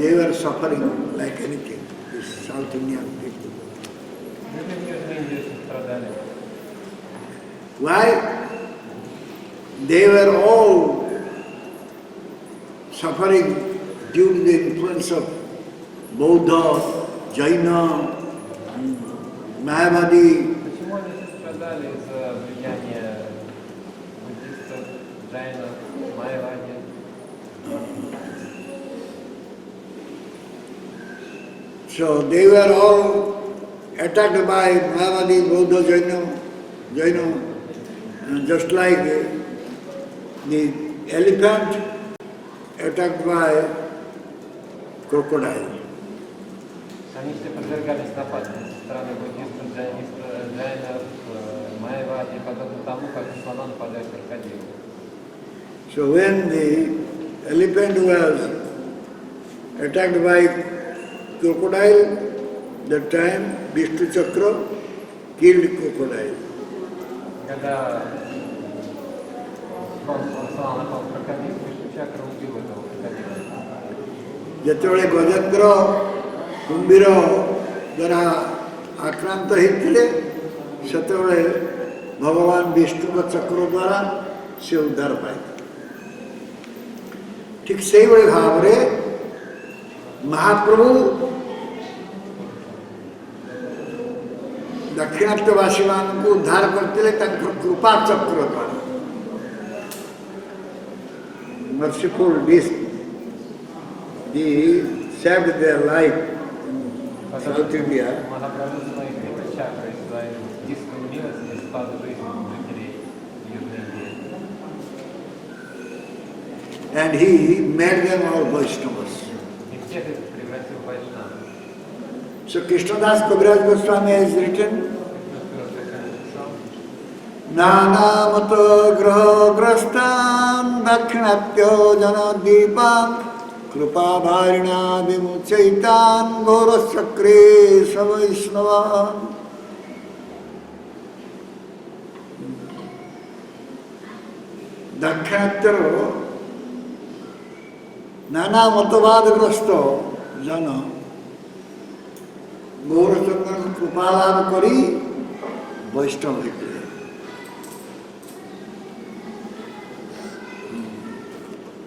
They were suffering like anything, these South Indian people. Люди в Южной Индии очень страдали. Why? They were all suffering due to the influence of Buddha, Jaina, Mayavadi. Почему они все страдали из-за влияния буддистов, джайнов, майявади? So they were all attacked by Mayavadi, Buddha, Jaina, just like the elephant attacked by crocodile. Они все подвергались нападкам со стороны буддистов, джайнов, майявади, подобно тому, как слона нападает крокодил. So when the elephant was attacked by crocodile, that time Vishnu Chakra killed crocodile. Когда слон напал крокодил, Вишну Чакра убил этого крокодила. ଯେତେବେଳେ ଗଜେନ୍ଦ୍ର କୁମ୍ଭୀର ଦ୍ୱାରା ଆକ୍ରାନ୍ତ ହେଇଥିଲେ ସେତେବେଳେ ଭଗବାନ ବିଷ୍ଣୁଙ୍କ ଚକ୍ର ଦ୍ୱାରା ସେ ଉଦ୍ଧାର ପାଇଥିଲେ। ଠିକ୍ ସେଇଭଳି ଭାବରେ ମହାପ୍ରଭୁ ଦାକ୍ଷିଣାତ୍ୟବାସୀମାନଙ୍କୁ ଉଦ୍ଧାର କରିଥିଲେ ତାଙ୍କର କୃପା ଚକ୍ର ଦ୍ୱାରା। Merciful beast, he saved their life in South India. Махапрабху своей чакрой, своей диской милости спас жизнь жителей Южной Индии. And he made them all Vaishnavas. И всех их превратил в вайшнав. So Krishnadas Kaviraj Goswami has written, Nanamata graha grastan dakshinatyo janadipam kripa bharina vimuchaitan gaurasakre savaishnava. Dakshinatyo Nana matavadgrasta jana Gaurachandran Krupalav Kari Vaishnava Hikre.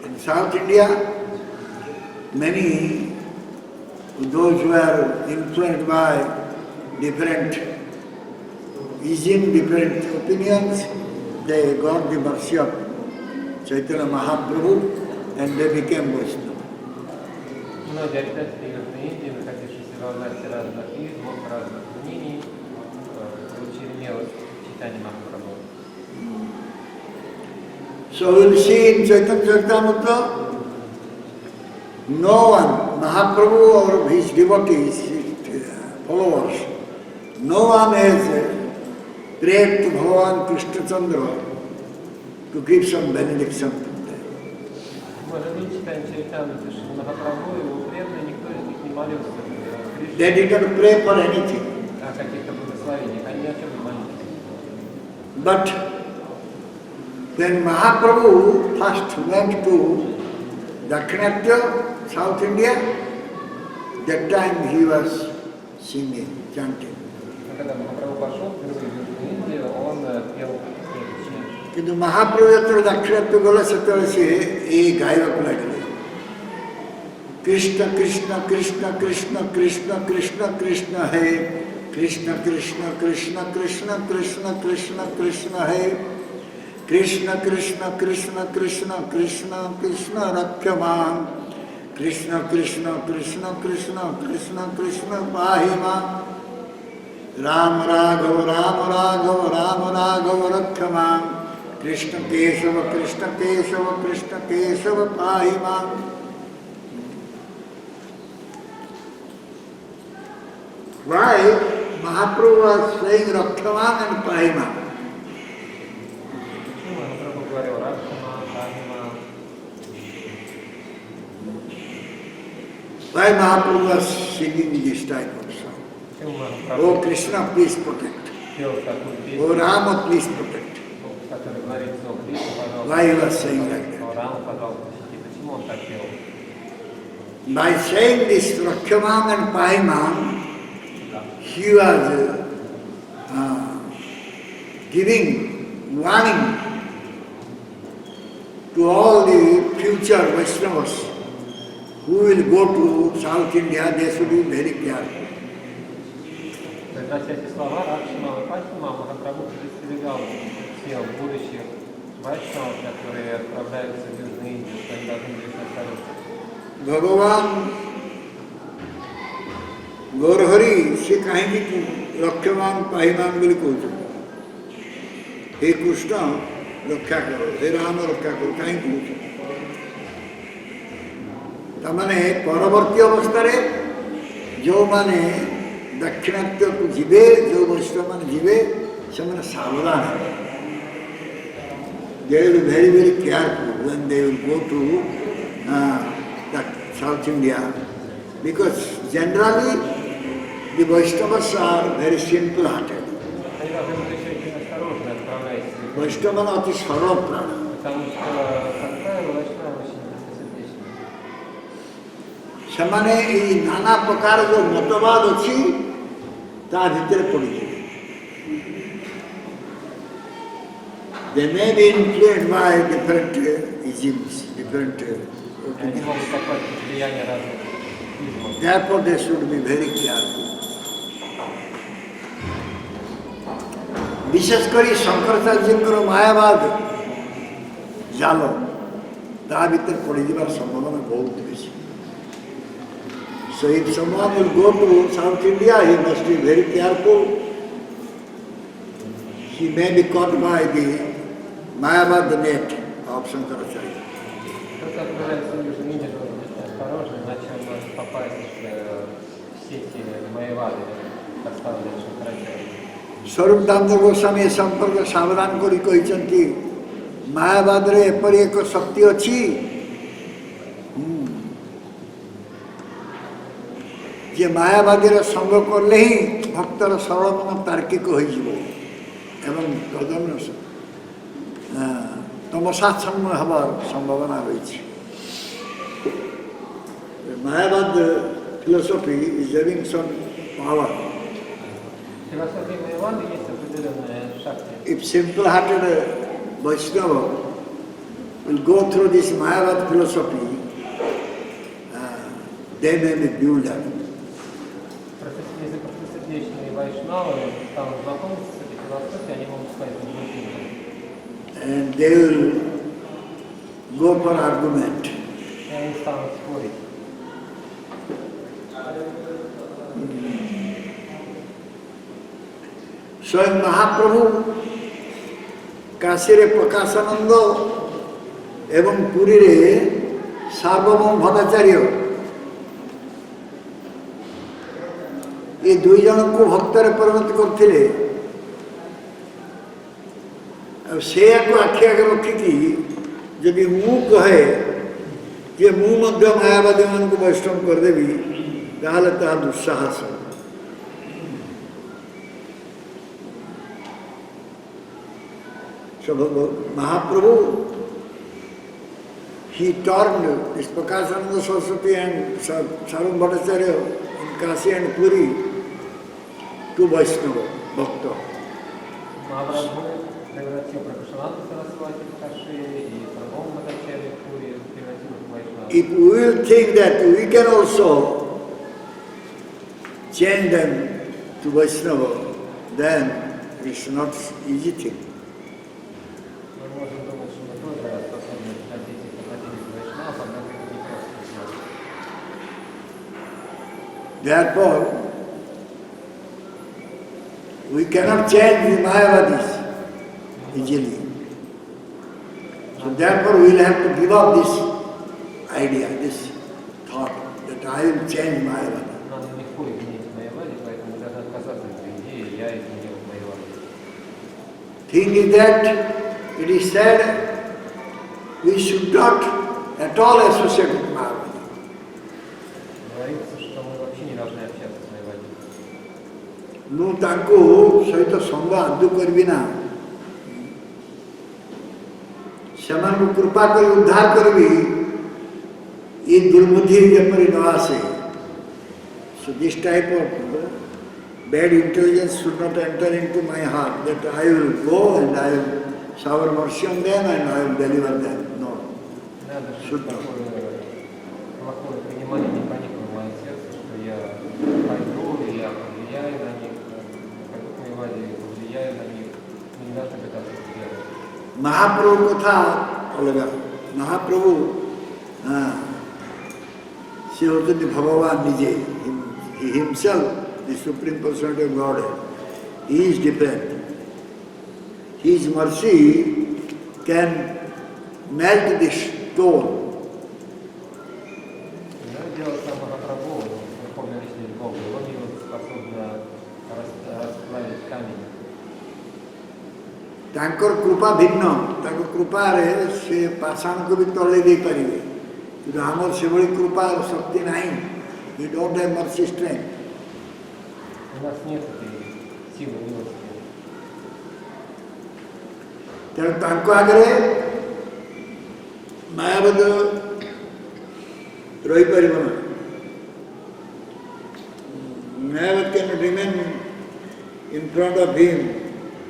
In South India, many those who are influenced by different ism, different opinions, they got the mercy of Chaitanya Mahaprabhu and they became Vaishnava. Многие обитатели Южной Индии, находившиеся во власти разных измов, разных мнений, получили милость читания Махапрабху. So we'll see in Chaitanya Charitamrita, no one, Mahaprabhu or his devotees, his followers, no one has prayed to Bhagavan Krishna Chandra to give some benediction to them. Может, мы читаем Чаритамриту Шри Махапрабху, его преданные, никто из них не молился Кришне They didn't pray for anything. о каких-то благословениях, они ни о чем не молились. But when Mahaprabhu first went to Dakshinatya, South India, that time he was singing, chanting. Но когда Махапрабху пошел впервые в Южную Индию, он пел следующее. কিন্তু মহাপ্রভু যেତେବେଳେ দাক্ষিণাত্য গଲେ ସେତେବେଳେ ସିଏ ଏଇ ଗାଇବାକୁ ଲାଗିଲେ କୃଷ୍ଣ କୃଷ୍ଣ କୃଷ୍ଣ କୃଷ୍ଣ କୃଷ୍ଣ କୃଷ୍ଣ କୃଷ୍ଣ ହେ କୃଷ୍ଣ କୃଷ୍ଣ କୃଷ୍ଣ କୃଷ୍ଣ କୃଷ୍ଣ କୃଷ୍ଣ କୃଷ୍ଣ ହେ Krishna Krishna Krishna Krishna Krishna Krishna ରକ୍ଷମାନ୍ Krishna Krishna Krishna Krishna Krishna Krishna ପାହି ma'am Ram ରାଘବ ରାମ ରାଘବ ରାମ ରାଘବ ରକ୍ଷମାନ୍ Krishna Kesava, Krishna Kesava, Krishna Kesava, Pahi Mam. Why Mahaprabhu was saying Rakshaman and Pahi Mam? Махапрабху говорил Ракшама, Пахима. Why Mahaprabhu was singing this type of song? Почему Oh Махапрабху Krishna, please protect. пел такую Oh песню, Rama, please protect. который говорит, что Кришна, пожалуйста, Why he was saying like that? о, Рама, пожалуйста, защити. Почему он так пел? By saying this Rakshaman and Pahi Mam, he was giving warning to all the future Vaishnavas who will go to South India, they should be very careful. Говоря эти слова, Радшимала Фатима Махапрабху предостерегал всех будущих вайшнавов, которые отправляются в Южную Индию, что они должны быть осторожны. भगवान गौरहरि से कहीं रक्षमान पाहिमान बोली कहते हे कृष्ण रक्षा करो हे राम रक्षा करो कहीं कहते तमाने परवर्ती अवस्था जो माने दक्षिणात्य को जीवे जो वैष्णव मान जीवे से मैंने सावधान है they will be very very careful when they will go to South India, because generally the Vaishnavas are very simple hearted. Они должны быть очень осторожны, отправляясь в Южную Индию, Vaishnava ati sarva prana. потому что, как правило, вайшнавы очень сердечны. ସେମାନେ ଏଇ ନାନା ପ୍ରକାର ଯେଉଁ ମତବାଦ ଅଛି ତା ଭିତରେ ପଡ଼ିଯିବେ. They may be influenced by different isms, different Они opinions. могут попасть под влияние разных измов. Therefore they should be very careful. ବିଶେଷ କରି ଶଙ୍କରାଚାର୍ଯ୍ୟଙ୍କର ମାୟାବାଦ ଜାଲ ତା ଭିତରେ ପଡ଼ିଯିବାର ସମ୍ଭାବନା ବହୁତ ବେଶୀ. So if someone will go to South India, he must be very careful. He may be caught by the Mayavad net of Shankaracharya. Кто-то отправляется в Южную Индию, должен быть осторожен, иначе он может попасть в сети Майявады, поставленные Шанкарачарьей. ସ୍ୱରୂପ ଦାମୋଦର ଗୋସ୍ୱାମୀ ଏ ସମ୍ପର୍କରେ ସାବଧାନ କରି କହିଛନ୍ତି ମାୟାବାଦରେ ଏପରି ଏକ ଶକ୍ତି ଅଛି ଯେ ମାୟାବାଦୀର ସଙ୍ଗ କଲେ ହିଁ ଭକ୍ତର ସରଳ ମନ ତାର୍କିକ ହୋଇଯିବ ଏବଂ ତମସାଚ୍ଛନ୍ନ ହେବାର ସମ୍ଭାବନା ରହିଛି. ମାୟାବାଦ philosophy is having some power. В философии Майявады есть определенная шахта. If simple-hearted Vaishnava will go through this Mayavad philosophy, they may be built up. Если простосердечные вайшнавы станут знакомиться с этой философией, они могут стать заблужденными. And they will go for argument. И они станут спорить. स्वयं महाप्रभु काशीरे प्रकाशानंद एवं पुरी रे सार्वभौम भट्टाचार्य ये दुई जन को भक्तर परिणत करथिले. से आखि आगे रखिकी जदि मु कहे जे मु मध्य मायावादी मान को वैष्णव करदेवी ताहले ताहा दुस्साहस. So Mahaprabhu, he turned this Prakashananda Saraswati and Sarvam Bhattacharya in Kashi and Puri to Vaishnava Bhakta. Махапрабху превратил Пракашананду Сарасвати в Каши и Сарвам Бхаттачарья в Пури превратил их в вайшнавов. If we will think that we can also change them to Vaishnava, then it's not easy thing. Мы можем думать, что мы тоже способны хотеть их превратить в вайшнавов, однако это не просто сделать. Therefore, we cannot change the Mayavadis easily. So therefore we will have to give up this idea, this thought that I will change Mayavadi. Нам легко изменить Майявади, поэтому мы должны отказаться от этой идеи, я изменил Майявади. Thing is that it is said we should not at all associate with Mayavadi. Говорится, что мы вообще не должны общаться с Майявади. ମୁଁ ତାଙ୍କୁ ସହିତ ସଙ୍ଗ ଆଦୌ କରିବି ନା. ସେମାନଙ୍କୁ କୃପା କରି ଉଦ୍ଧାର କରିବି ଏ ଦୁର୍ବୁଦ୍ଧି ଯେପରି ନ ଆସେ. So this type of bad intelligence should not enter into my heart that I will go and I will shower mercy on them and I will deliver them. No. Надо Should что-то not. плохое принять должны пытаться это делать. महाप्रभु कथा अलग महाप्रभु से होते भगवान निजे himself the supreme personality of god he is different his mercy can melt the stone Но дело сам Махапрабху, Верховный Личность Бога, его милость способна расплавить камень. ତାଙ୍କର କୃପା ଭିନ୍ନ ତାଙ୍କ କୃପାରେ ସେ ପାଷାଣକୁ ବି ତଳେ ଦେଇପାରିବେ କିନ୍ତୁ ଆମର ସେଭଳି କୃପା ଶକ୍ତି ନାହିଁ we don't have mercy strength У нас нет этой силы милости. ତେଣୁ ତାଙ୍କ ଆଗରେ ମାୟାବାଦ ରହିପାରିବ ନା Mayavada can remain in front of him.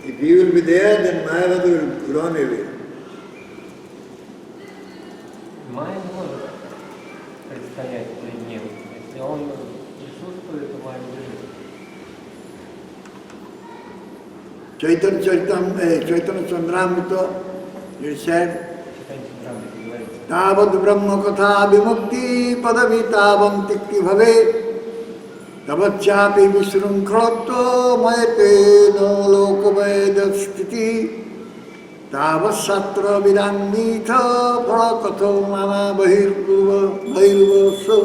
If he will be there, then Mayavadi will run away. Майя не может предстоять перед ним. Если он присутствует, то Майя убежит. Chaitanya Chandramrita, it said, Читайте Чандрамриту, говорится. Tavad Brahma Katha Vimukti Padavi Tavantikti Bhave Tavacchapi Vishrunkhlatva Mayate no Lokaveda Sthiti Tavassatra Vidanmitha Phalakatho Mama Bhirvaso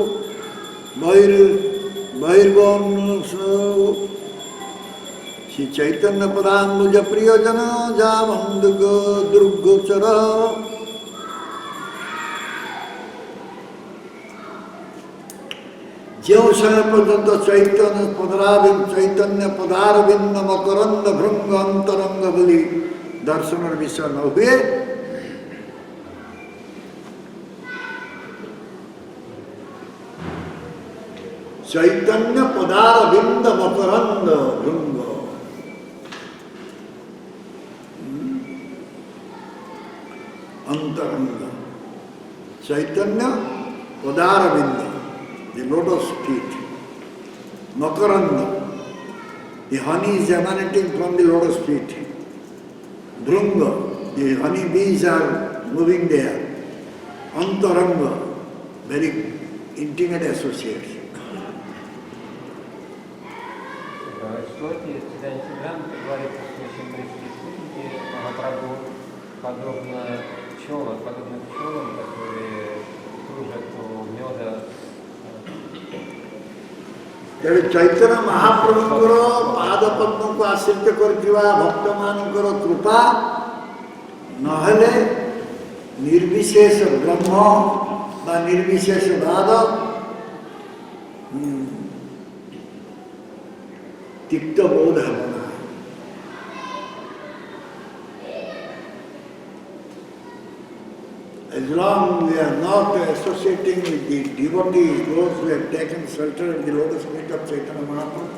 Bhirvaso Shri Chaitanya Padambuja Priyajana Javanduga Durgochara जो समय पर्यंत चैतन्य पदारविंद मकरंद भृंग अंतरंग बलि दर्शन विषय न हुए चैतन्य पदारविंद मकरंद भृंग अंतरंग चैतन्य पदारविंद the lotus feet, Makaranda, the honey is emanating from the lotus feet. Bhrunga, the honey bees are moving there. Antaranga, very intimate associates. В шлоке читания Чандрамриты говорится, что символические спутники Махапрабху подобно пчелам, которые кружат у меда. ତେଣୁ ଚୈତନ୍ୟ ମହାପ୍ରଭୁଙ୍କର ପାଦ ପଦ୍ମକୁ ଆଶ୍ରିତ କରିଥିବା ଭକ୍ତମାନଙ୍କର କୃପା ନହେଲେ ନିର୍ବିଶେଷ ବ୍ରହ୍ମ ବା ନିର୍ବିଶେଷ ବାଦ ତିକ୍ତ ବୋଧ ହେବ ନା As long we are not associating with the devotees, those who have taken shelter at the lotus feet of Chaitanya Mahaprabhu,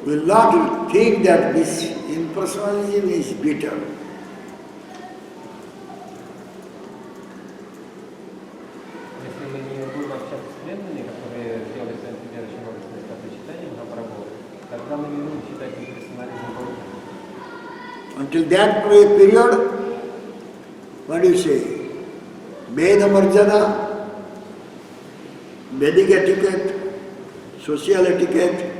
we will not think that this impersonalism is bitter. Если мы не будем общаться с преданными, которые сделали своим примером лотосные стопы читания Махапрабху, тогда мы не будем считать имперсонализм Бога. Until that period, what do you say? Veda Marjana, Vedic etiquette, social etiquette,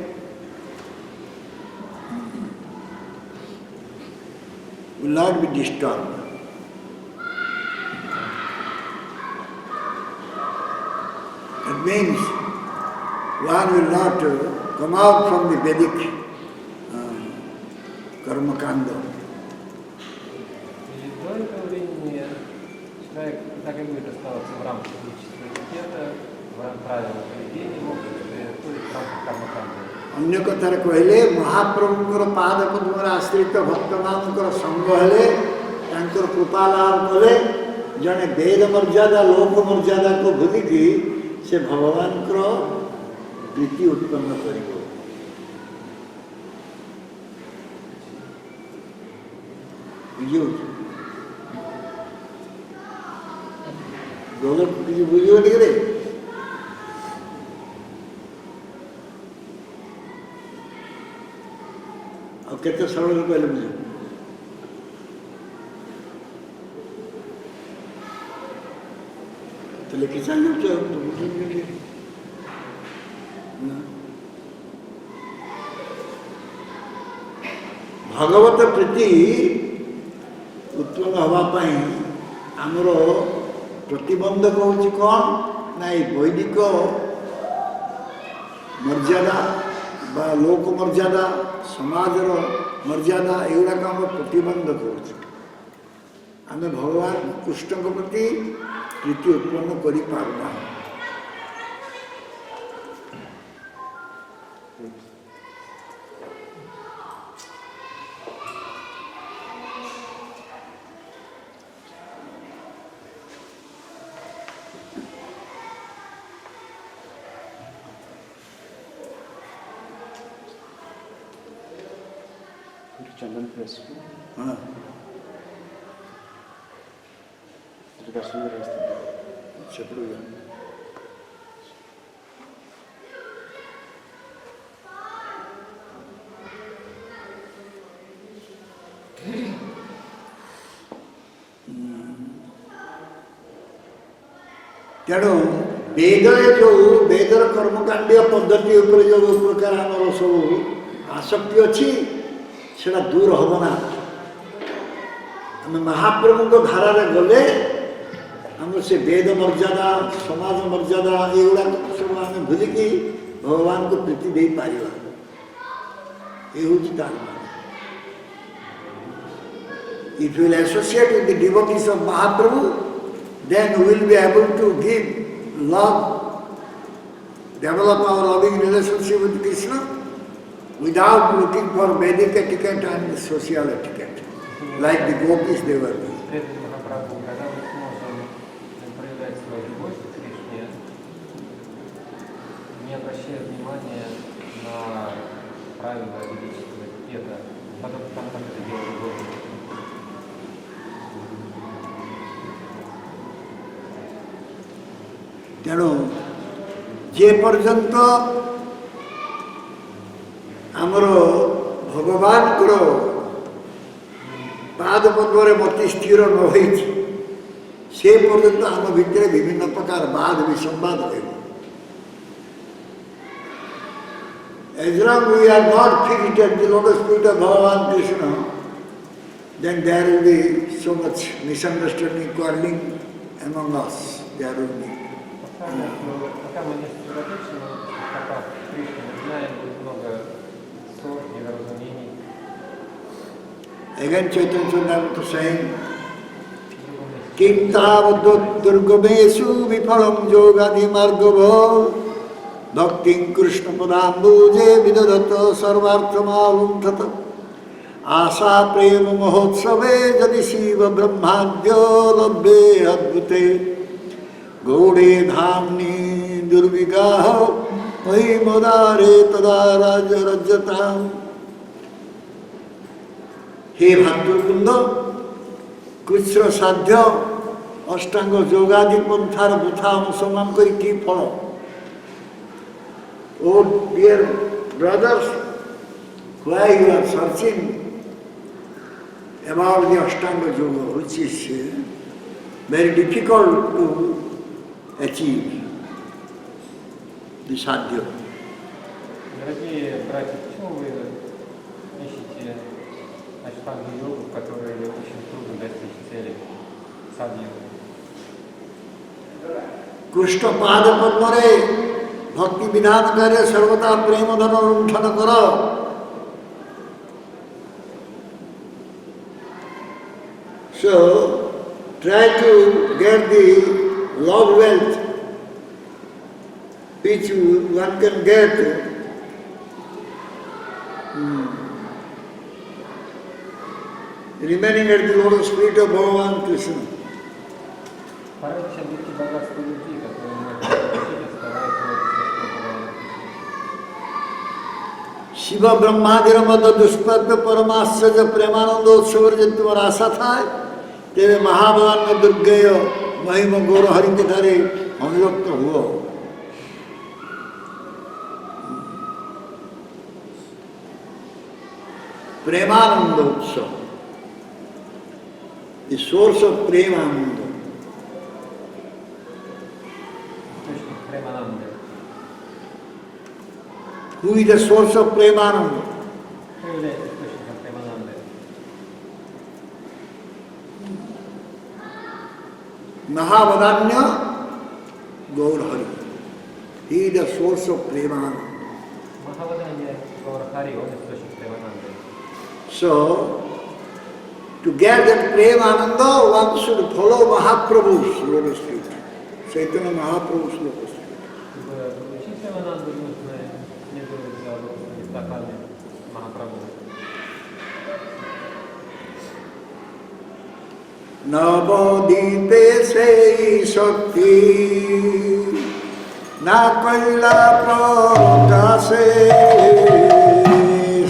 will not be disturbed. That means one will not come out from the Vedic karma kanda. И до этого времени человек так и будет оставаться в рамках ведического этикета, в рамках правил поведения, может стоит в рамках кармаканды. ଅନ୍ୟ କଥାରେ କହିଲେ ମହାପ୍ରଭୁଙ୍କର ପାଦ ପଦ୍ମରେ ଆଶ୍ରିତ ଭକ୍ତମାନଙ୍କର ସଙ୍ଗ ହେଲେ ତାଙ୍କର କୃପା ଲାଭ କଲେ ଜଣେ ବେଦ ମର୍ଯ୍ୟାଦା ଲୋକ ମର୍ଯ୍ୟାଦାକୁ ଭୁଲିକି ସେ ଭଗବାନଙ୍କର ପ୍ରୀତି ଉତ୍ପନ୍ନ କରିବ ବୁଝିହେଉଛି କିଛି ବୁଝିବ ଟିକେ ଆଉ କେତେ ସରଳ କହିଲେ ବୁଝ। ତ ଲେଖି ଚାଲିଯାଉଛି ଆଉ ତ ବୁଝୁନି। ଭଗବତ ପ୍ରୀତି ଉତ୍ପନ୍ନ ହେବା ପାଇଁ ଆମର ପ୍ରତିବନ୍ଧକ ହେଉଛି କ'ଣ ନା ଏଇ ବୈଦିକ ମର୍ଯ୍ୟାଦା ବା ଲୋକ ମର୍ଯ୍ୟାଦା ସମାଜର ମର୍ଯ୍ୟାଦା ଏଗୁଡ଼ାକ ଆମର ପ୍ରତିବନ୍ଧକ ହେଉଛି। ଆମେ ଭଗବାନ କୃଷ୍ଣଙ୍କ ପ୍ରତି ପ୍ରୀତି ଉତ୍ପନ୍ନ କରିପାରୁନା। चंदन प्रेस हाँ दर्शन व्यवस्था छपड़ू तेणु वेदरे जो वेदर कर्मकांडीय पद्धति उपरे जो प्रकार आमर सब आसक्ति अच्छी से दूर हम ना। आम महाप्रभु धारा गले आम से वेद मर्यादा समाज मर्यादा युवा सब आम भूलिकी भगवान को प्रीति दे पार ये हूँ तार। If you will associate with the devotees of Mahaprabhu, then we will be able to give love, develop our loving relationship with Krishna without looking for Vedic etiquette and social etiquette, like the gopis they were doing. Следует Махапрабху, когда мы сможем проявлять свою любовь к Кришне, не обращая внимания на правила ведического этикета, потому как это делали гопи. तेणु जे पर्यंत आमर भगवान को पाद पद्म मति स्थिर न से पर्यंत आम भितर विभिन्न प्रकार वाद विसंवाद रहे। As long as we are not fixed at the lotus feet of Bhagavan Krishna, then there will be so much misunderstanding, quarreling among us. There will be. Пока мы не сосредоточены в стопах Кришны, знаем, будет много ссор, недоразумений. Again Chaitanya Chandamrita saying, Kim tavat durgamesu vipalam yogadi margava bhaktim Krishna padambuje vidadata sarvarthamalunthata asa prema mahotsave jadi shiva brahmadya labbe advute gaude dhamni durvigaha mahimodare tada raja rajatam. हे भातृवृंद कृष्ण साध्य अष्टांग योगादि पंथार बुथा अनुसंधान कर की फल। Oh dear brothers, why you are searching about the Ashtanga Yoga, which is very difficult to achieve, the sadhya. Дорогие братья, почему вы ищете аштанга-йогу, в которой очень трудно достичь цели садхи-йогы? Krishna पाद पद्मरे भक्ति विधान करे सर्वथा प्रेम धन लुंठन कर। So try to get the love wealth which one can get remaining at the lotus feet of Bhagavan Krishna. Порой, чем велики богатства людей, которые можно получить, оставаясь в Shiv ब्रह्मादि मद दुष्पद परमाश्चर्य प्रेमानंदोत्सव तुम्हार आशा था तेरे महाभगवान दुर्गेय महिम गौर हरि के धारे अनुरक्त हुआ। Premananda Utsav. The source of Premananda. Источник Премананды. Who is the source of Premananda? Кто является источником Премананды? Mahavadanya Gaurhari. He is the source of Premananda. Махавадания Гаурхари, он источник Премананды. So, to get that Premananda, one should follow Mahaprabhu's lotus feet. Chaitanya Mahaprabhu's lotus feet. Чтобы получить Премананду, нужно следовать за стопами Махапрабху. Navadīpe se shakti na kaila prakase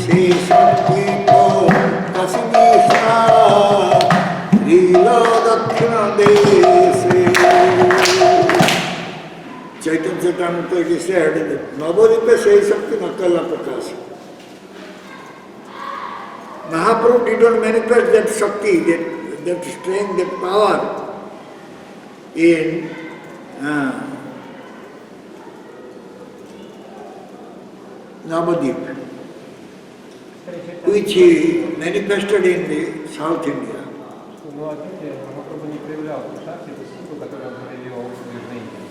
se shakti ko kasimishna rila dakshina dese. Chaitanya Charitamrita he said, Navadīpe se shakti na kaila prakase. Mahaprabhu did not manifest that shakti, that strength, that power in Navadip, which he manifested in the South India. Что в Нуадипе Махапрабху не проявлял ту шакти, ту силу, которую он проявил в Южной Индии.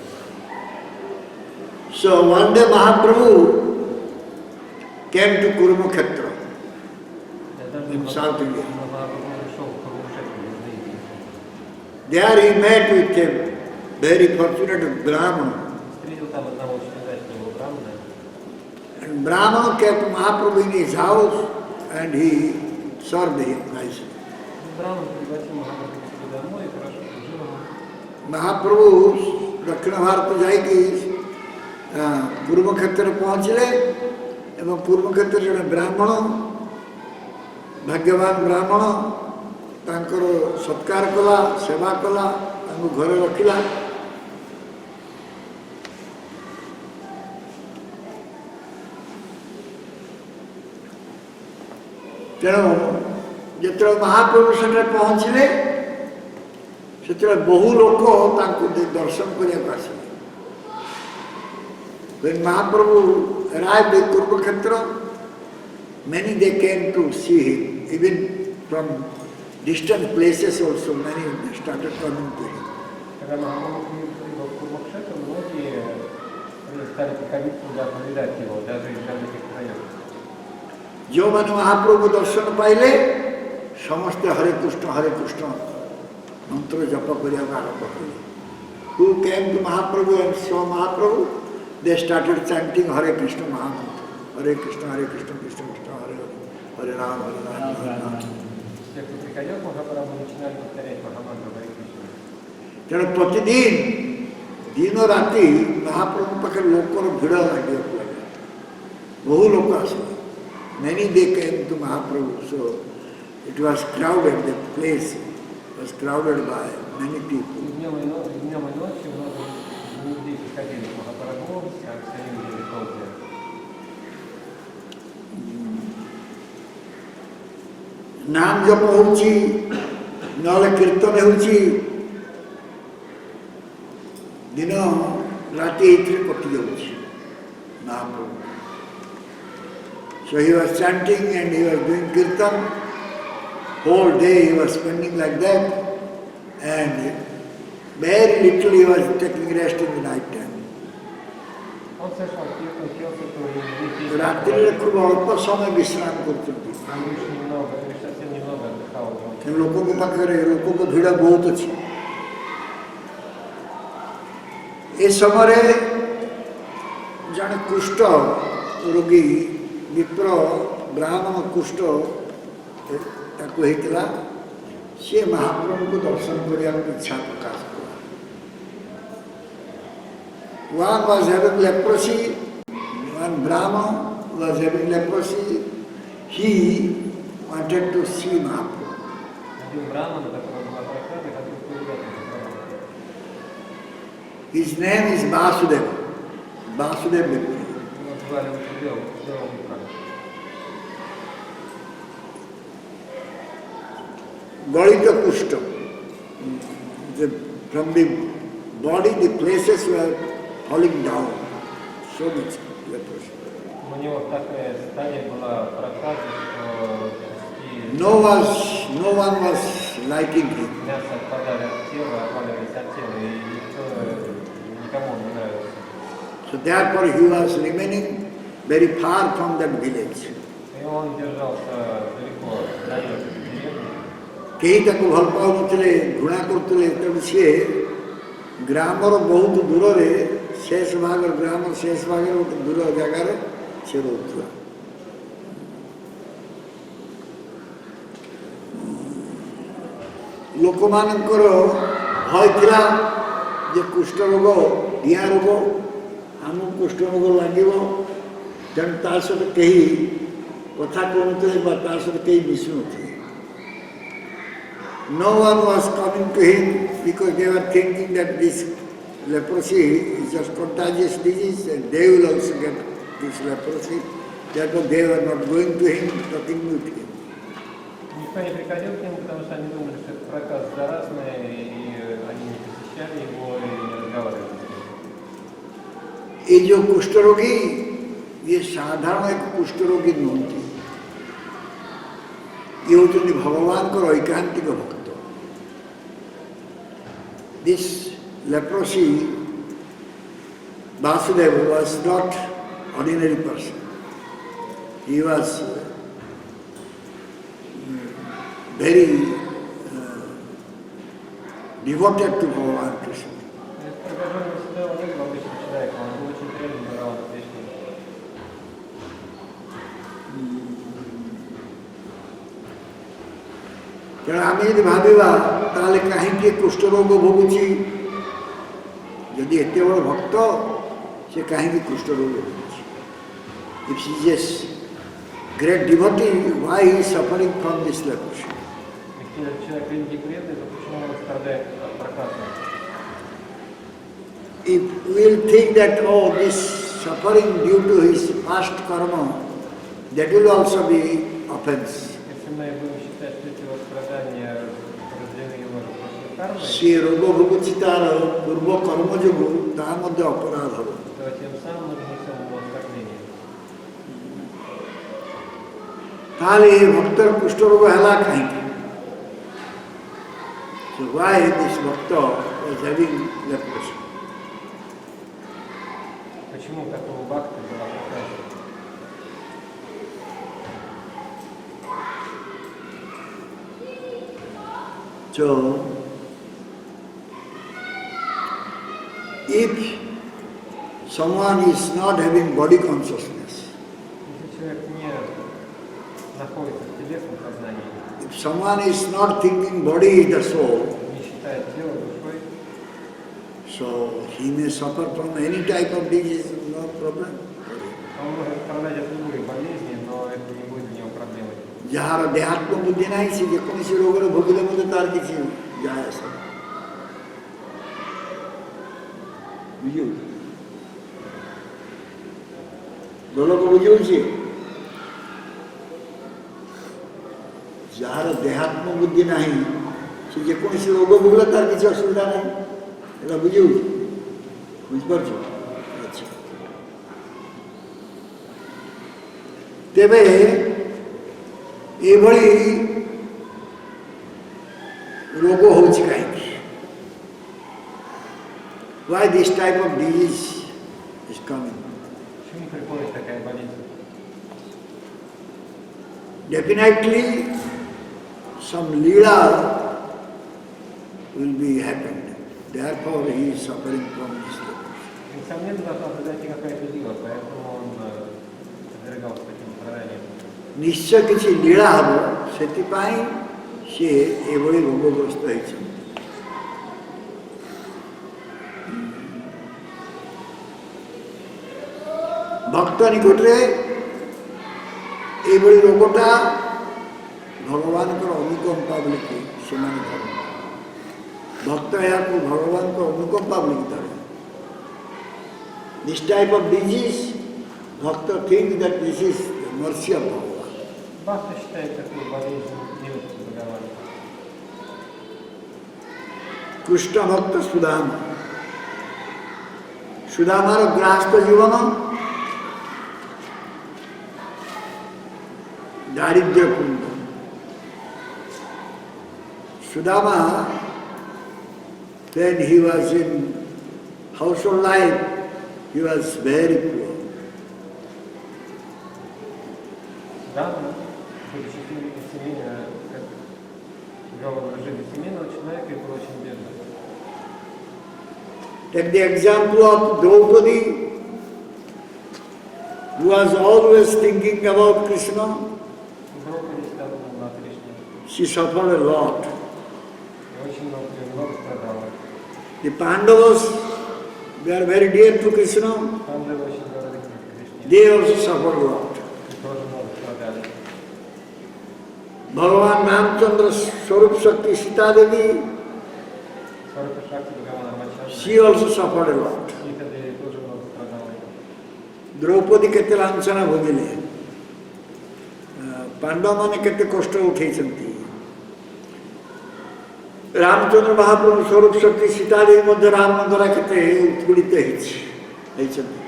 So one day Mahaprabhu came to Kurukhetra in South India. Махапрабху пришел в Курукшетру, в Южной Индии. There he met with a very fortunate Brahmana. Встретил там одного очень удачного брамана. And Brahmana kept Mahaprabhu in his house and he served him nicely. Браман пригласил Махапрабху к себе домой и хорошо служил ему. Mahaprabhu दक्षिण भारत जाइकी पूर्व क्षेत्र पहुँचले एवं पूर्व क्षेत्र जड़े ब्राह्मण भाग्यवान ब्राह्मण तांकर सत्कार कला सेवा कला तांको घरे रखिला तेणु जिते महाप्रभु से पहुँचले से बहु लोक दर्शन करने आसिले When Mahaprabhu arrived in Kurukshetra, many they came to see him, even from distant places also, many they started coming to him. Когда Махапрабху прибыл в Курукшетру, многие стали приходить туда повидать его, даже из далеких краев. जो मैंने महाप्रभु दर्शन पाइले समस्ते हरे कृष्ण मंत्र जप करिया आरंभ कले. Who came to Mahaprabhu and saw Mahaprabhu, they started chanting Hare Krishna Mahamantra. Hare Krishna, Krishna Krishna, Hare Hare, Hare Ram, Hare Ram. Те, кто приходил к Махапрабху, начинали повторять Махамантру Харе Кришна. ତେଣୁ ପ୍ରତିଦିନ ଦିନ ରାତି ମହାପ୍ରଭୁ ପାଖରେ ଲୋକର ଭିଡ଼ ଲାଗିବାକୁ ଲାଗେ. ବହୁ ଲୋକ ଆସିଲେ. Many they came to Mahaprabhu, so it was crowded, the place was crowded by many people. Днем и ночью много людей приходили к Махапрабху, как все видели толпы. ନାମ ଜପ ହେଉଛି ନହେଲେ କୀର୍ତ୍ତନ ହେଉଛି ଦିନ ରାତି ଏଇଥିରେ କଟି ଯାଉଛି ମହାପ୍ରଭୁ. So he was chanting and he was doing kirtan. Whole day he was spending like that, and very little he was taking rest in the night time. Он слышал киртан, пел святую ରାତିରେ ଖୁବ ଅଳ୍ପ ସମୟ ବିଶ୍ରାମ କରୁଛନ୍ତି. Там лишь немного, лишь совсем немного отдыхал. ଲୋକଙ୍କ ପାଖରେ ଲୋକଙ୍କ ଭିଡ଼ ବହୁତ ଅଛି. ଏ ସମୟରେ ଜଣେ କୁଷ୍ଠ ରୋଗୀ ବିପ୍ର ବ୍ରାହ୍ମଣ କୁଷ୍ଠ ତାକୁ ହେଇଥିଲା. ସେ ମହାପ୍ରଭୁଙ୍କୁ ଦର୍ଶନ କରିବାକୁ ଇଚ୍ଛା ପ୍ରକାଶ କଲା. One was having leprosy, one Brahman was having leprosy. He wanted to see Mahaprabhu. Один браман, у которого была проклятая, хотел повидать Махапрабху. His name is Vasudeva. Vasudeva Vipra. Его звали Васудева, Васудева Випра. Galita Kushta. From the body, the places were falling down. So much leprosy. У него такое состояние было проказа, что куски No one was liking him. мяса отпадали от тела, отваливались от тела, и никому он не нравился. So therefore he was remaining very far from that village. И он держался далеко, далеко от деревни. କେହି ତାକୁ ଭଲ ପାଉନଥିଲେ, ଘୃଣା କରୁଥିଲେ, ତେଣୁ ସିଏ ଗ୍ରାମର ବହୁତ ଦୂରରେ ଶେଷ ଭାଗରେ ଗ୍ରାମର ଶେଷ ଭାଗରେ ଗୋଟେ ଦୂର ଜାଗାରେ ସେ ରହୁଥିଲା। ଲୋକମାନଙ୍କର ଭୟ ଥିଲା ଯେ କୁଷ୍ଠ ରୋଗ, ଡିଆଁ ରୋଗ, ଆମକୁ କୁଷ୍ଠ ରୋଗ ଲାଗିବ, ତେଣୁ ତା ସହିତ କେହି କଥା କହୁନଥିଲେ ବା ତା ସହିତ କେହି ମିଶୁନଥିଲେ। No one was coming to him because they were thinking that this leprosy is just contagious disease and they will also get this leprosy. Therefore they were not going to him, talking with him. Никто не приходил к нему, потому что они думали, что это проказ заразный, и они не посещали его и не разговаривали с ним. ये जो कुष्ठ रोगी, ये साधारण एक कुष्ठ रोगी नहीं, ये होते भगवान को ऐकांतिक भक्त। This leprosy, Vasudeva was not ordinary person. He was very devoted to Bhagavan Krishna. Прокаженный состоял не был обычным человеком, он был очень предан Бхагавану Кришне. ତେଣୁ ଆମେ ଯଦି ଭାବିବା ତାହେଲେ କାହିଁକି କୁଷ୍ଠ ରୋଗ ଭୋଗୁଛି? ଯଦି ଏତେ ବଡ଼ ଭକ୍ତ ସେ କାହିଁକି କୁଷ୍ଠ ରୋଗ ଭୋଗୁଛି? If she is a great devotee, why he is suffering from this leprosy? Если человек великий преданный, то почему он страдает от проказа? If we will think that, oh, this suffering due to his past karma, that will also be offense. Если мы будем считать, что эти вот страдания порождены его прошлой кармой, ସେ ରୋଗ ଭୋଗୁଛି ତାର ପୂର୍ବ କର୍ମ ଯୋଗୁଁ ତାହା ମଧ୍ୟ ଅପରାଧ ହେବ। то тем самым мы несем его оскорбление. ତାହେଲେ ଏ ଭକ୍ତର କୁଷ୍ଠ ରୋଗ ହେଲା କାହିଁକି? So why this bhakta was having leprosy? Почему такого бхакти была проказа? So, if someone is not having body consciousness, Если человек не находится в телесном сознании, if someone is not thinking body is the soul, не считает тело душой, so he may suffer from any type of disease, no problem. он может страдать от любой болезни, но это не будет для него проблемой. ଯାହାର ଦେହାତ୍ମ ବୁଦ୍ଧି ନାହିଁ ସେ ଯେକୌଣସି ରୋଗରେ ଭୋଗିଲେ ମଧ୍ୟ ତାର କିଛି ଯାଏ ଆସେ ନାହିଁ। ବୁଝିବୁ ଦୋଲକ ବୁଝିଉଛି ଯାହାର ଦେହାତ୍ମ ବୁଦ୍ଧି ନାହିଁ ସେ ଯେକୌଣସି ରୋଗ ଭୋଗିଲେ ତାର କିଛି ଅସୁବିଧା ନାହିଁ। ଏଇଟା ବୁଝିବୁ ବୁଝିପାରୁଛୁ? ଆଚ୍ଛା ତେବେ ଏଭଳି ରୋଗ ହେଉଛି କାହିଁକି? Why this type of disease is coming? Почему приходит такая болезнь? Definitely some leela will be happened. Therefore he is suffering from this leprosy. Несомненно, должна произойти какая-то лила, поэтому он подвергался таким страданиям. ନିଶ୍ଚୟ କିଛି ଲୀଳା ହେବ, ସେଥିପାଇଁ ସେ ଏଭଳି ରୋଗଗ୍ରସ୍ତ ହେଇଛନ୍ତି। ଭକ୍ତ ନିକଟରେ ଏଭଳି ରୋଗଟା ଭଗବାନଙ୍କର ଅନୁକମ୍ପା ବୋଲିକି ସେମାନେ ଧରନ୍ତି। ଭକ୍ତ ଏହାକୁ ଭଗବାନଙ୍କ ଅନୁକମ୍ପା ବୋଲିକି ଧରନ୍ତି। This type of disease, Bhakta thinks that this is the mercy of Bhagavan. Бхакта считает такую болезнь милостью Бхагавана. Krishna भक्त सुदामा सुदामार गृहस्थ जीवन दारिद्र्यपूर्ण Sudama, when he was in household life, he was very poor. Да, будучи вел жизнь семейного человека и был очень бедным. Take the example of Draupadi, who was always thinking about Krishna. Драупади всегда думал о Кришне. She suffered a lot. И очень много страдала. The Pandavas, they are very dear to Krishna. Пандавы очень дороги Кришне. They also suffered a lot. И тоже много страдали. Bhagavan Ramchandra Swarup Shakti Sita Devi, Сварупа Шакти Бхагавана Рамачандра. she also suffered a lot. Сита Деви тоже много страдала. Draupadi केते लांछना भोगिले पांडव माने केते कष्ट उठेइछन्ति रामचंद्र महाप्रभु स्वरूप शक्ति सीता देवी मध्य राम द्वारा केते उत्पीड़ित होइछन्ति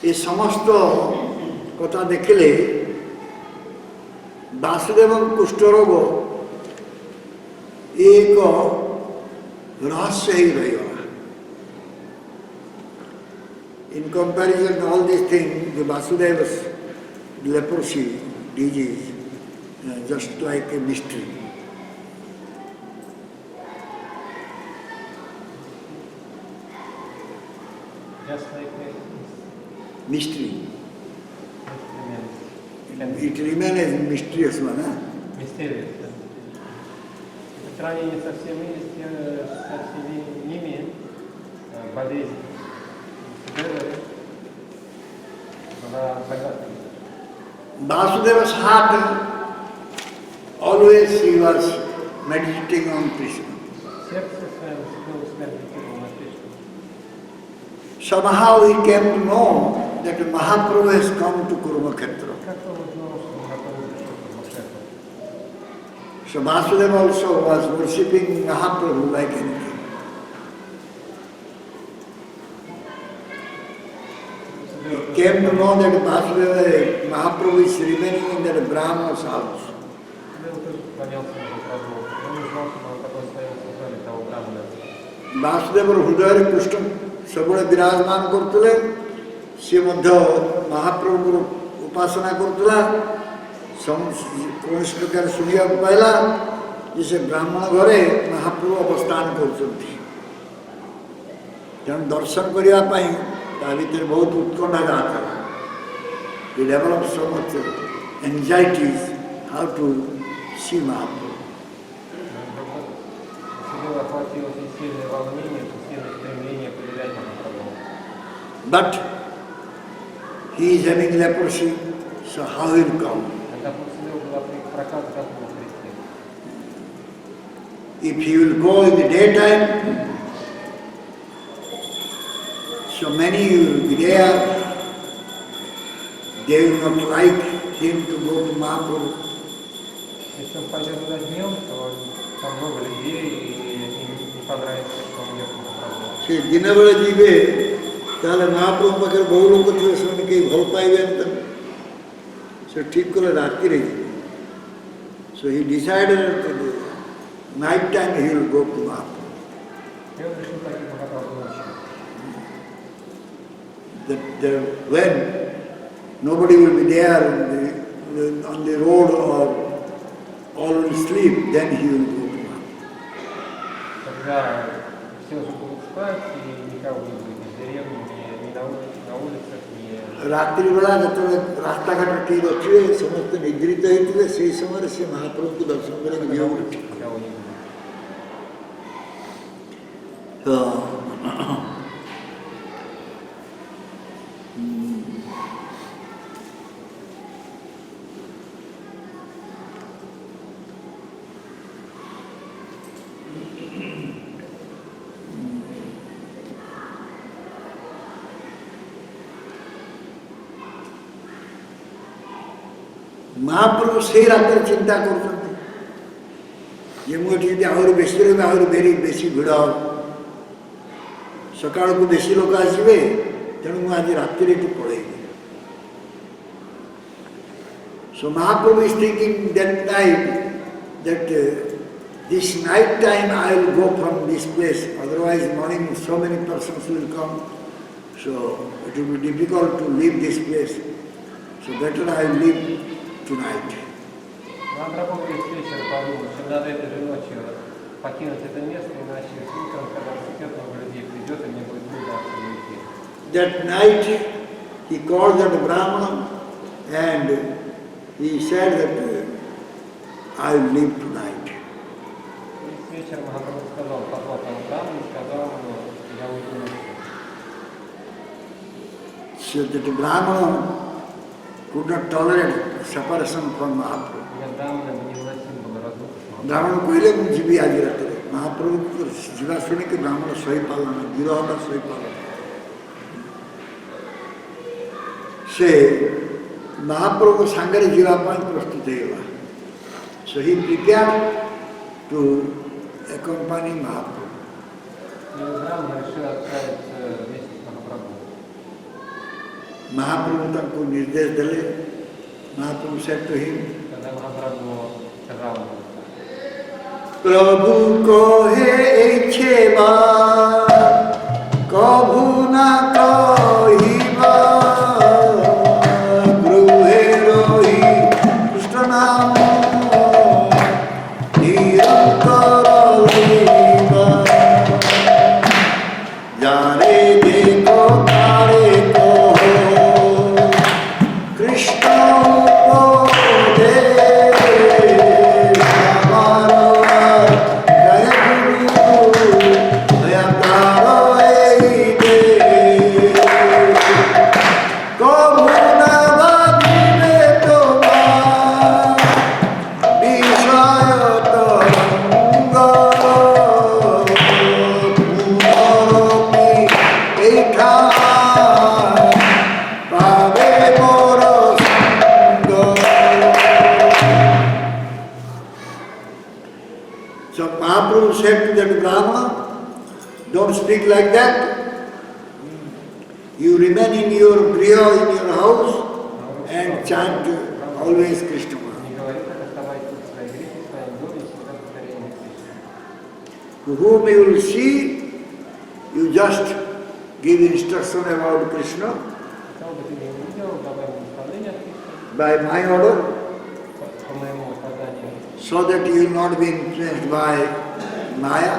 ये समस्त कथा देखिले वासुदेव कुष्ठरोग एक रहस्य ही रहिगला In comparison to all these things, the Vasudeva's leprosy disease, just like a mystery. Just like a Mystery. remains. It remains a mysterious one. Huh? Mysterious. Это сравнение со всеми ними болезнь. Vasudeva's heart, always he was meditating on Krishna. Somehow he came to know that Mahaprabhu has come to Kurukshetra. So Vasudeva also was worshipping Mahaprabhu like anything. He came to know that Vasudeva, Mahaprabhu is remaining in that Brahmana's house. Vasudeva Hudayare Krishna सबुळे विराजमान करतले से मध्य महाप्रभु उपासना करतला कौन प्रकार सुनिया पाइला जिसे ब्राह्मण घरे महाप्रभु अवस्थान करछन्ति जन दर्शन करिया पई ता भीतर बहुत उत्कंठा जाता he developed so much anxieties how to see Mahaprabhu. But he is having leprosy, so how he will come? If he will go in the daytime, so many will be there, they will not like him to go to Mahaprabhu. Если он пойдет туда днем, то там много людей и не понравится, что он ехал на прогулку. ସେ ଦିନବେଳେ ଯିବେ ତାହେଲେ ମହାପ୍ରଭୁ ପାଖରେ ବହୁ ଲୋକ ଥିବେ ସେମାନେ କେହି ଭଲ ପାଇବେନି ତାକୁ ସେ ଠିକ୍ କଲେ ରାତିରେ ଯିବେ so he decided that night time he will go to Mahaprabhu. И он решил пойти по Махапрабху ночью. That when nobody will be there on the road or all will sleep, then he will go to Mahaprabhu. Когда все уже будут спать и никого не будет ни в деревне, ни на улицах, ни... रात्रि बेला ଯେତେବେଳେ ରାସ୍ତାଘାଟ ଠିକ୍ ଅଛି ସମସ୍ତେ ନିଦ୍ରିତ ହେଇଥିବେ ସେହି ସମୟରେ ସେ ମହାପ୍ରଭୁଙ୍କୁ ଦର୍ଶନ କରିବାକୁ ଯିବାକୁ ଠିକ୍ никого не будет. महाप्रभु से रात चिंता कर ଯେ ମୁଁ ଏଠି ଯଦି ଆହୁରି ବେଶୀ ରହିବେ ଆହୁରି ବେଶୀ ଭିଡ଼ ହେବ, ସକାଳକୁ ବେଶୀ ଲୋକ ଆସିବେ, ତେଣୁ ମୁଁ ଆଜି ରାତିରେ ଏଠି ପଳେଇବି। So Mahaprabhu is thinking that night that this night time I will go from this place, otherwise morning so many persons will come, so it will be difficult to leave this place, so better I will leave tonight. Махапрабху весь вечер подумал, что надо этой же ночью покинуть это место, иначе утром, когда рассвет, много людей придет, и мне будет трудно уйти. That night he called that Brahmana and he said that I will leave tonight. Весь вечер Махапрабху сказал, позвал там Браману и сказал ему, я уйду ночью. So that Brahmana could not tolerate separation from Mahaprabhu. Я Брамана бы не выносим было разлуку с Махапрабху. ବ୍ରାହ୍ମଣ କହିଲେ ମୁଁ ଯିବି ଆଜି ରାତିରେ। ମହାପ୍ରଭୁଙ୍କୁ ଯିବା ଶୁଣିକି ବ୍ରାହ୍ମଣ ସହିପାରିଲା ନାହିଁ, ବିରହଟା ସହିପାରିଲା ନାହିଁ। ସେ ମହାପ୍ରଭୁ ସାଙ୍ଗରେ ଯିବା ପାଇଁ ପ୍ରସ୍ତୁତ ହେଇଗଲା। So he prepared to accompany Mahaprabhu. И Брамана решил отправиться вместе с Махапрабху. ମହାପ୍ରଭୁ ତାଙ୍କୁ ନିର୍ଦ୍ଦେଶ ଦେଲେ। ମହାପ୍ରଭୁ said to him, Когда Махапрабху сказал ему, प्रभु को हे इच्छेबा कभू ना कहिबा गृहे रही कृष्ण नाम निरंतर लैबा जारे देखो तारे को Krishna So Mahaprabhu said to that Brahmana, don't speak like that. You remain in your griha, in your house, and chant always Krishna. не говори так, оставайтесь в своей грехе, в своем доме, всегда повторяйте Кришну. To whom you will see, you just give instruction about Krishna Кого бы ты ни увидел, давай ему наставление от Кришны, by my order, по моему указанию, so that you will not be influenced by Maya.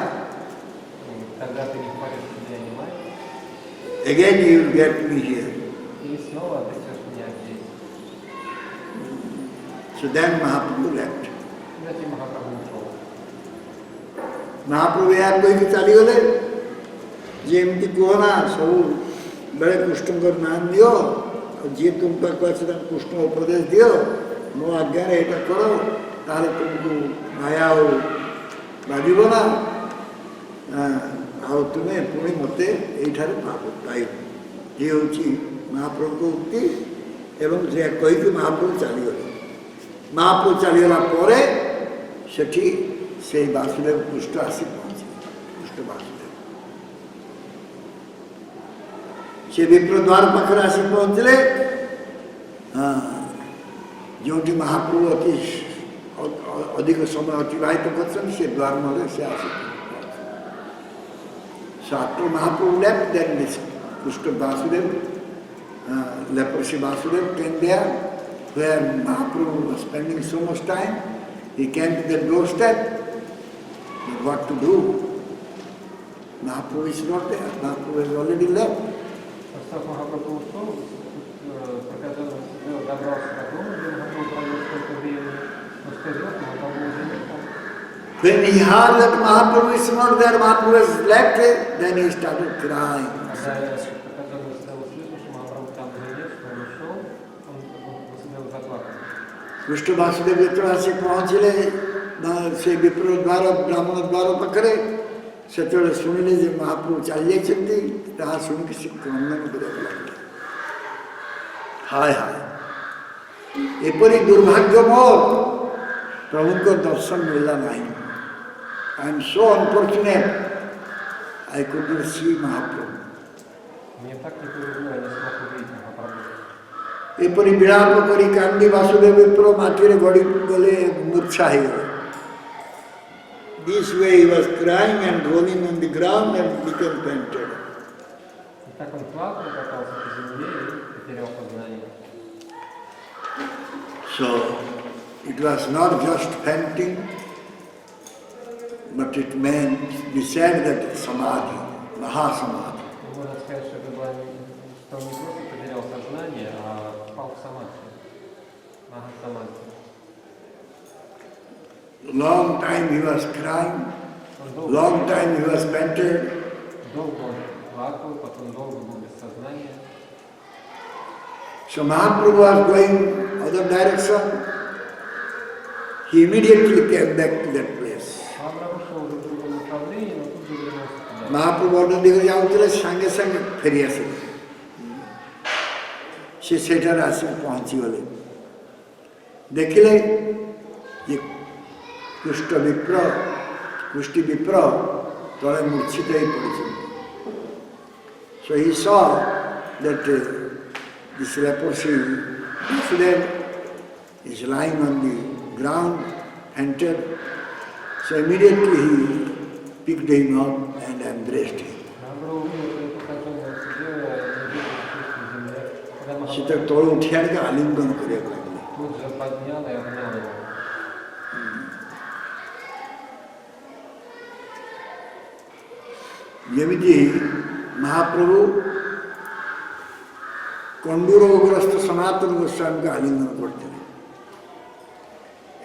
тогда ты не впадешь в влияние Майи, Again you will get me here. и снова обретешь меня здесь. So then Mahaprabhu left. И затем Махапрабху ушел. ମହାପ୍ରଭୁ ଏହା କହିକି ଚାଲିଗଲେ ଯେ ଏମିତି କୁହନା ସବୁବେଳେ କୃଷ୍ଣଙ୍କର ନାଁ ଦିଅ, ଆଉ ଯିଏ ତୁମ ପାଖକୁ ଆସେ ତାଙ୍କୁ କୃଷ୍ଣ ଉପଦେଶ ଦିଅ, ମୋ ଆଜ୍ଞାରେ ଏଇଟା କର, ତାହେଲେ ତୁମକୁ ମାୟା ଆଉ ବାଜିବ ନା, ଆଉ ତୁମେ ପୁଣି ମୋତେ ଏଇଠାରେ ପାଇବ। ଇଏ ହେଉଛି ମହାପ୍ରଭୁଙ୍କ ଉକ୍ତି ଏବଂ ସେ କହିକି ମହାପ୍ରଭୁ ଚାଲିଗଲେ। ମହାପ୍ରଭୁ ଚାଲିଗଲା ପରେ ସେଠି সেই বাসুদেব কৃষ্ণ আসি পৌঁছিলে, কৃষ্ণ বাসুদেব সে বিপ্র দ্বার পাখে আসি পৌঁছলে, ଯେଉଁଠି ମହାପ୍ରଭୁ ଅତି ଅଧିକ ସମୟ ଅତିବାହିତ କରିଛନ୍ତି ସେ ଦ୍ୱାର ମଧ୍ୟରେ ସେ ଆସି So after Mahaprabhu left, then this Krishna Vasudev, leprosy Vasudev came there, where Mahaprabhu was spending so much time. He came to the doorstep. But what to do? Mahaprabhu is not there. Mahaprabhu has already left. Остав Махапрабху ушел, проказал, добрался до дома, где Махапрабху провел столько времени, но вперед Махапрабху уже не там. When he heard that Mahaprabhu is not there, Mahaprabhu has left, then he started crying. Когда проказал стал слышать, что Махапрабху там уже нет, что он ушел, он посидел заплакал. Krishna Vasudev ଯେତେବେଳେ ଆସି ପହଞ୍ଚିଲେ ସେ ବିପ୍ର ଦ୍ୱାର ବ୍ରାହ୍ମଣ ଦ୍ୱାର ପାଖରେ, ସେତେବେଳେ ଶୁଣିଲେ ଯେ ମହାପ୍ରଭୁ ଚାଲିଯାଇଛନ୍ତି, ତାହା ଶୁଣିକି ସେ କ୍ରନ୍ଦନ କରିବାକୁ ଲାଗିଲେ। ହାୟ ହାୟ, ଏପରି ଦୁର୍ଭାଗ୍ୟ ମୋର, ପ୍ରଭୁଙ୍କ ଦର୍ଶନ ମିଳିଲା ନାହିଁ। I am so unfortunate, I could not see Mahaprabhu. Мне так не повезло, я не смог увидеть Махапрабху. ଏପରି ବିଳାପ କରି କାନ୍ଦି ବାସୁଦେବ ବିପ୍ର ମାଟିରେ ଗଡ଼ି ଗଲେ, ମୂର୍ଚ୍ଛା ହେଇଗଲେ. This way he was crying and rolling on the ground and became fainted. И так он плакал, катался по земле и потерял сознание. So it was not just fainting, but it meant, we said that samadhi, mahasamadhi. Можно сказать, что это было, что он не просто потерял сознание, а впал в самадхи. Махасамадхи. Long time he was crying, long time he was fainted. Долго он плакал, потом долго был без сознания. So Mahaprabhu was going other direction. He immediately came back to that place. Махапрабху шел уже в другом направлении, но тут же вернулся туда. Mahaprabhu ଅନ୍ୟ ଦିଗରେ ଯାଉଥିଲେ ସାଙ୍ଗେ ସାଙ୍ଗେ ଫେରି ଆସିଲେ. ସେ ସେଠାରେ ଆସିକି ପହଞ୍ଚିଗଲେ. ଦେଖିଲେ ଯେ କୁଷ୍ଟି ବିପ୍ର ତଳେ ମୂର୍ଚ୍ଛିତ ହେଇ ପଡ଼ିଛନ୍ତି. So he saw that this leprosy Vasudeva is lying on the ground, fainted. So immediately he picked him up and embraced him. Махапрабху увидел, что это сожженное сидела, лежит на земле. Когда ସେ ତ Махапрабху ତଳୁ ଉଠି ଆଣିକି ଆଲିଙ୍ଗନ କରିବାକୁ ଲାଗିଲେ. тут же поднял и обнял его. ଯେମିତି ମହାପ୍ରଭୁ କଣ୍ଡୁ ରୋଗଗ୍ରସ୍ତ ସନାତନ ଗୋସ୍ୱାମୀଙ୍କୁ ଆଲିଙ୍ଗନ କରିଥିଲେ.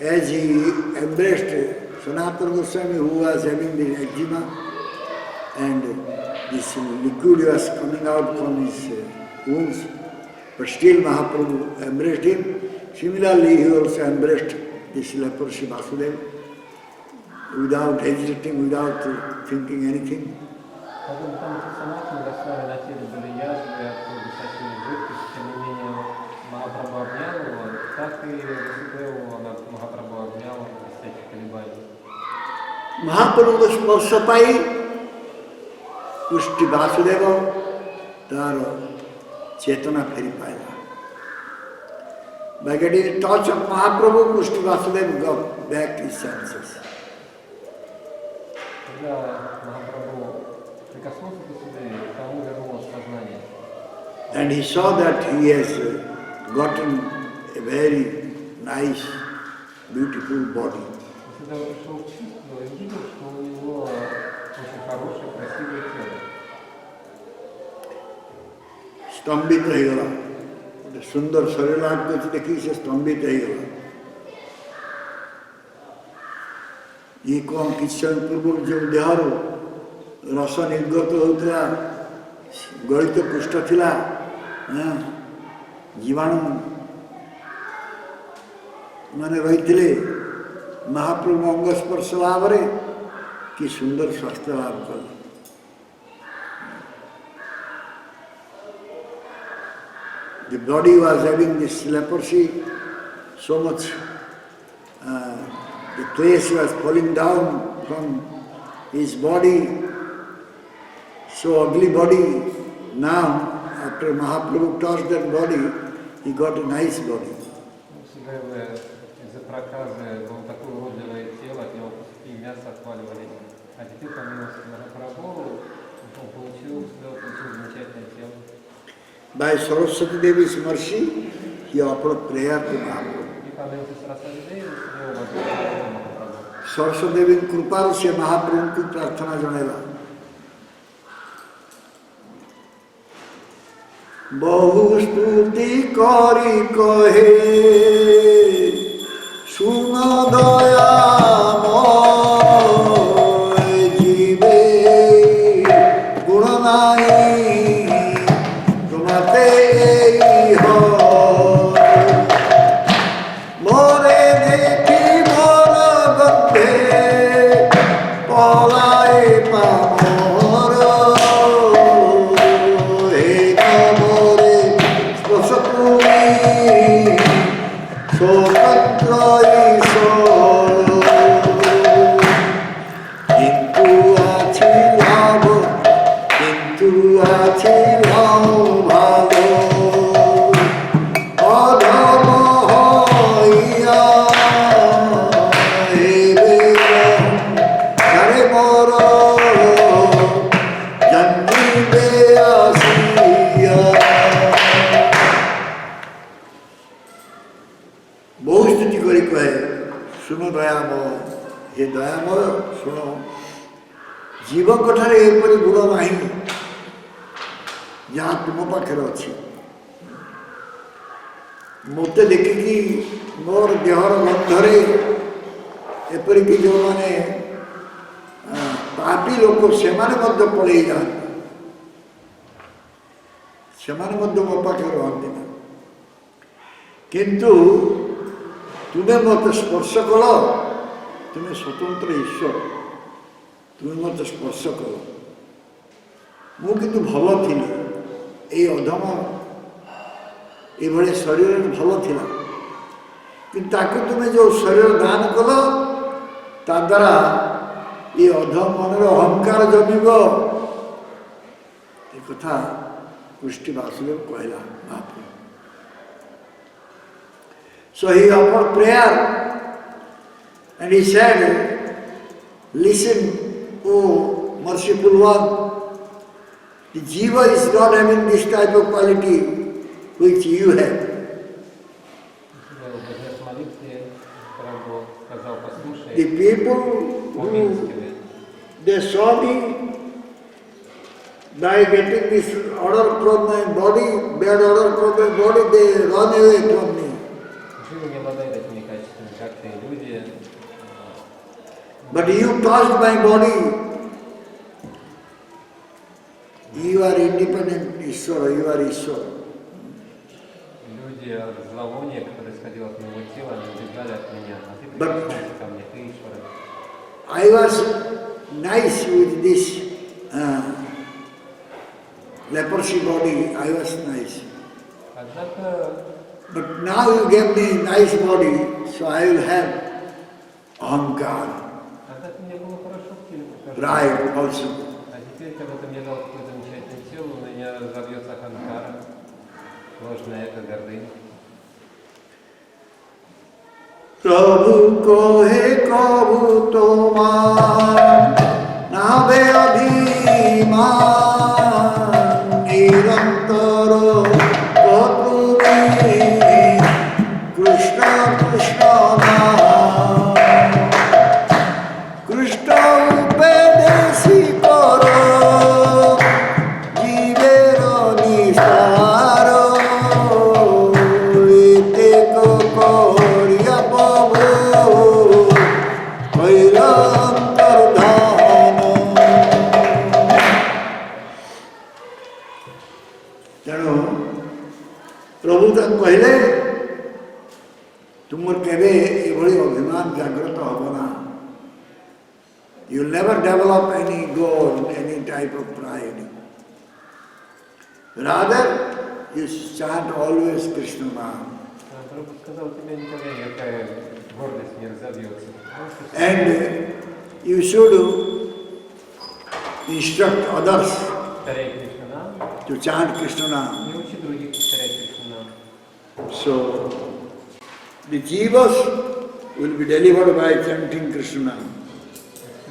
As he embraced Sanatana Goswami, who was having the eczema, and this liquid was coming out from his wounds, but still Mahaprabhu embraced him. Similarly, he also embraced this leprosy Vasudeva without hesitating, without thinking anything. Потом там Санатана Госвами на теле были язвы от дыхательной жидкости, тем не менее Махапрабху обнял его, так и Васудеву Махапрабху обнял без всяких колебаний. Mahaprabhuଙ୍କ ସ୍ପର୍ଶ ପାଇ କୁଷ୍ଟି ବାସୁଦେବ ତାର ଚେତନା ଫେରି ପାଇଲା. By getting the touch of Mahaprabhu, Kushti Vasudeva got back his senses. Когда Махапрабху прикоснулся к Васудеве, к тому вернулось сознание. And he saw that he has gotten a very nice, beautiful body. Васудева пришел в чувство и увидел, что у него очень хорошее, красивое тело. स्तंभित ହେଇଗଲା. ଗୋଟେ ସୁନ୍ଦର ଶରୀର ଆକୃତି ଦେଖି ସେ ସ୍ତମ୍ଭିତ ହେଇଗଲା. ଇଏ କ'ଣ କିଛି ସମୟ ପୂର୍ବରୁ ଯେଉଁ ଦେହରୁ ରସ ନିର୍ଗତ ହେଉଥିଲା, ଗଳିତ ପୃଷ୍ଠ ଥିଲା, ଜୀବାଣୁ ମାନେ ରହିଥିଲେ, ମହାପ୍ରଭୁ ଅଙ୍ଗ ସ୍ପର୍ଶ ଲାଭରେ କି ସୁନ୍ଦର ସ୍ୱାସ୍ଥ୍ୟ ଲାଭ କଲେ. The body was having this leprosy, so much, the flesh was falling down from his body, so ugly body. Now, after Mahaprabhu touched that body, he got a nice body. Васудевы из-за проказы было такое уродливое тело, от него куски мяса отваливались. А теперь, по милости Махапрабху, он получил замечательное тело. By Saraswati Devi's mercy, he offered prayer to Mahaprabhu. И по милости Сарасвати Девы сделал возможность Махапрабху. Saraswati Devi's कृपाରୁ ସେ ମହାପ୍ରଭୁଙ୍କୁ ପ୍ରାର୍ଥନା ଜଣାଇଲା. ବହୁ ସ୍ତୁତି କରି କହେ ଶୁଣ ଦୟାମୟ ଯିବେ ଗୁଣ ନାହିଁ ତୁମତେ মোরে দেখি মোর গন্ধে পলায় পামর হে মোরে স্পর্শ তুমি স্বতন্ত্র ঈশ্বর ବହୁ ସ୍ଥିତି କରି କହେ ଶୁଣ ଦୟାମୟ ହେ ଦୟାମୟ ଶୁଣ ଜୀବଙ୍କଠାରେ ଏପରି ଗୁଣ ନାହିଁ ଯାହା ତୁମ ପାଖରେ ଅଛି। ମୋତେ ଦେଖିକି ମୋର ଦେହର ଗନ୍ଧରେ ଏପରିକି ଯେଉଁମାନେ ପାପୀ ଲୋକ ସେମାନେ ମଧ୍ୟ ପଳେଇ ଯାଆନ୍ତି, ସେମାନେ ମଧ୍ୟ ମୋ ପାଖରେ ରହନ୍ତି ନା। କିନ୍ତୁ ତୁମେ ମୋତେ ସ୍ପର୍ଶ କଲ, ତୁମେ ସ୍ୱତନ୍ତ୍ର ଈଶ୍ୱର, ତୁମେ ମୋତେ ସ୍ପର୍ଶ କଲ। ମୁଁ କିନ୍ତୁ ଭଲ ଥିଲି, ଏଇ ଅଧମ ଏଭଳି ଶରୀରରେ ଭଲ ଥିଲା, କିନ୍ତୁ ତାକୁ ତୁମେ ଯେଉଁ ଶରୀର ଦାନ କଲ ତା ଦ୍ୱାରା ଏ ଅଧମ ମନରେ ଅହଙ୍କାର ଜମିବ। ଏ କଥା କୃଷ୍ଣ ବାସୁଦେବ କହିଲା ମହାପ୍ରଭୁ। So he offered prayer and he said, listen, O merciful one, the jiva is not having this type of quality which you have. The people who they saw me by getting this order from my body, bad order from my body, they run away from me. But you touched my body. You are independent Ishvara, you are Ishvara. Люди зловония, которое исходило от моего тела, они убегали от меня, а ты But- прикоснулся ко мне, ты Ишвара. I was nice with this leprosy body, I was nice. Однако, But now you gave me nice body, so I will have ahankar, ты мне было хорошо в теле, потому что- pride also. А теперь, когда ты мне дал такое замечательное тело, у меня разовьется ханкара, ложное эго, гордыня. प्रभु को हे कबू तोमार नावे अभिमान निरंतर कतुमी कृष्ण कृष्ण नाम कृष्ण उपदेशी करो जीवेर निस्तार एते को करिया प्रभु कैला अंतर्धान। तेणु प्रभु तक कहले तुम केवे एभली अभिमान जागृत हब ना। You will never develop any goal, any type of pride. Rather, you chant always Krishna Naam. Прабху сказал, у тебя никогда никакая гордость не разовьется. And you should instruct others Повторяй Кришнанам, to chant Krishna Naam. не учи других повторять Кришнанам. So, the jivas will be delivered by chanting Krishna Naam.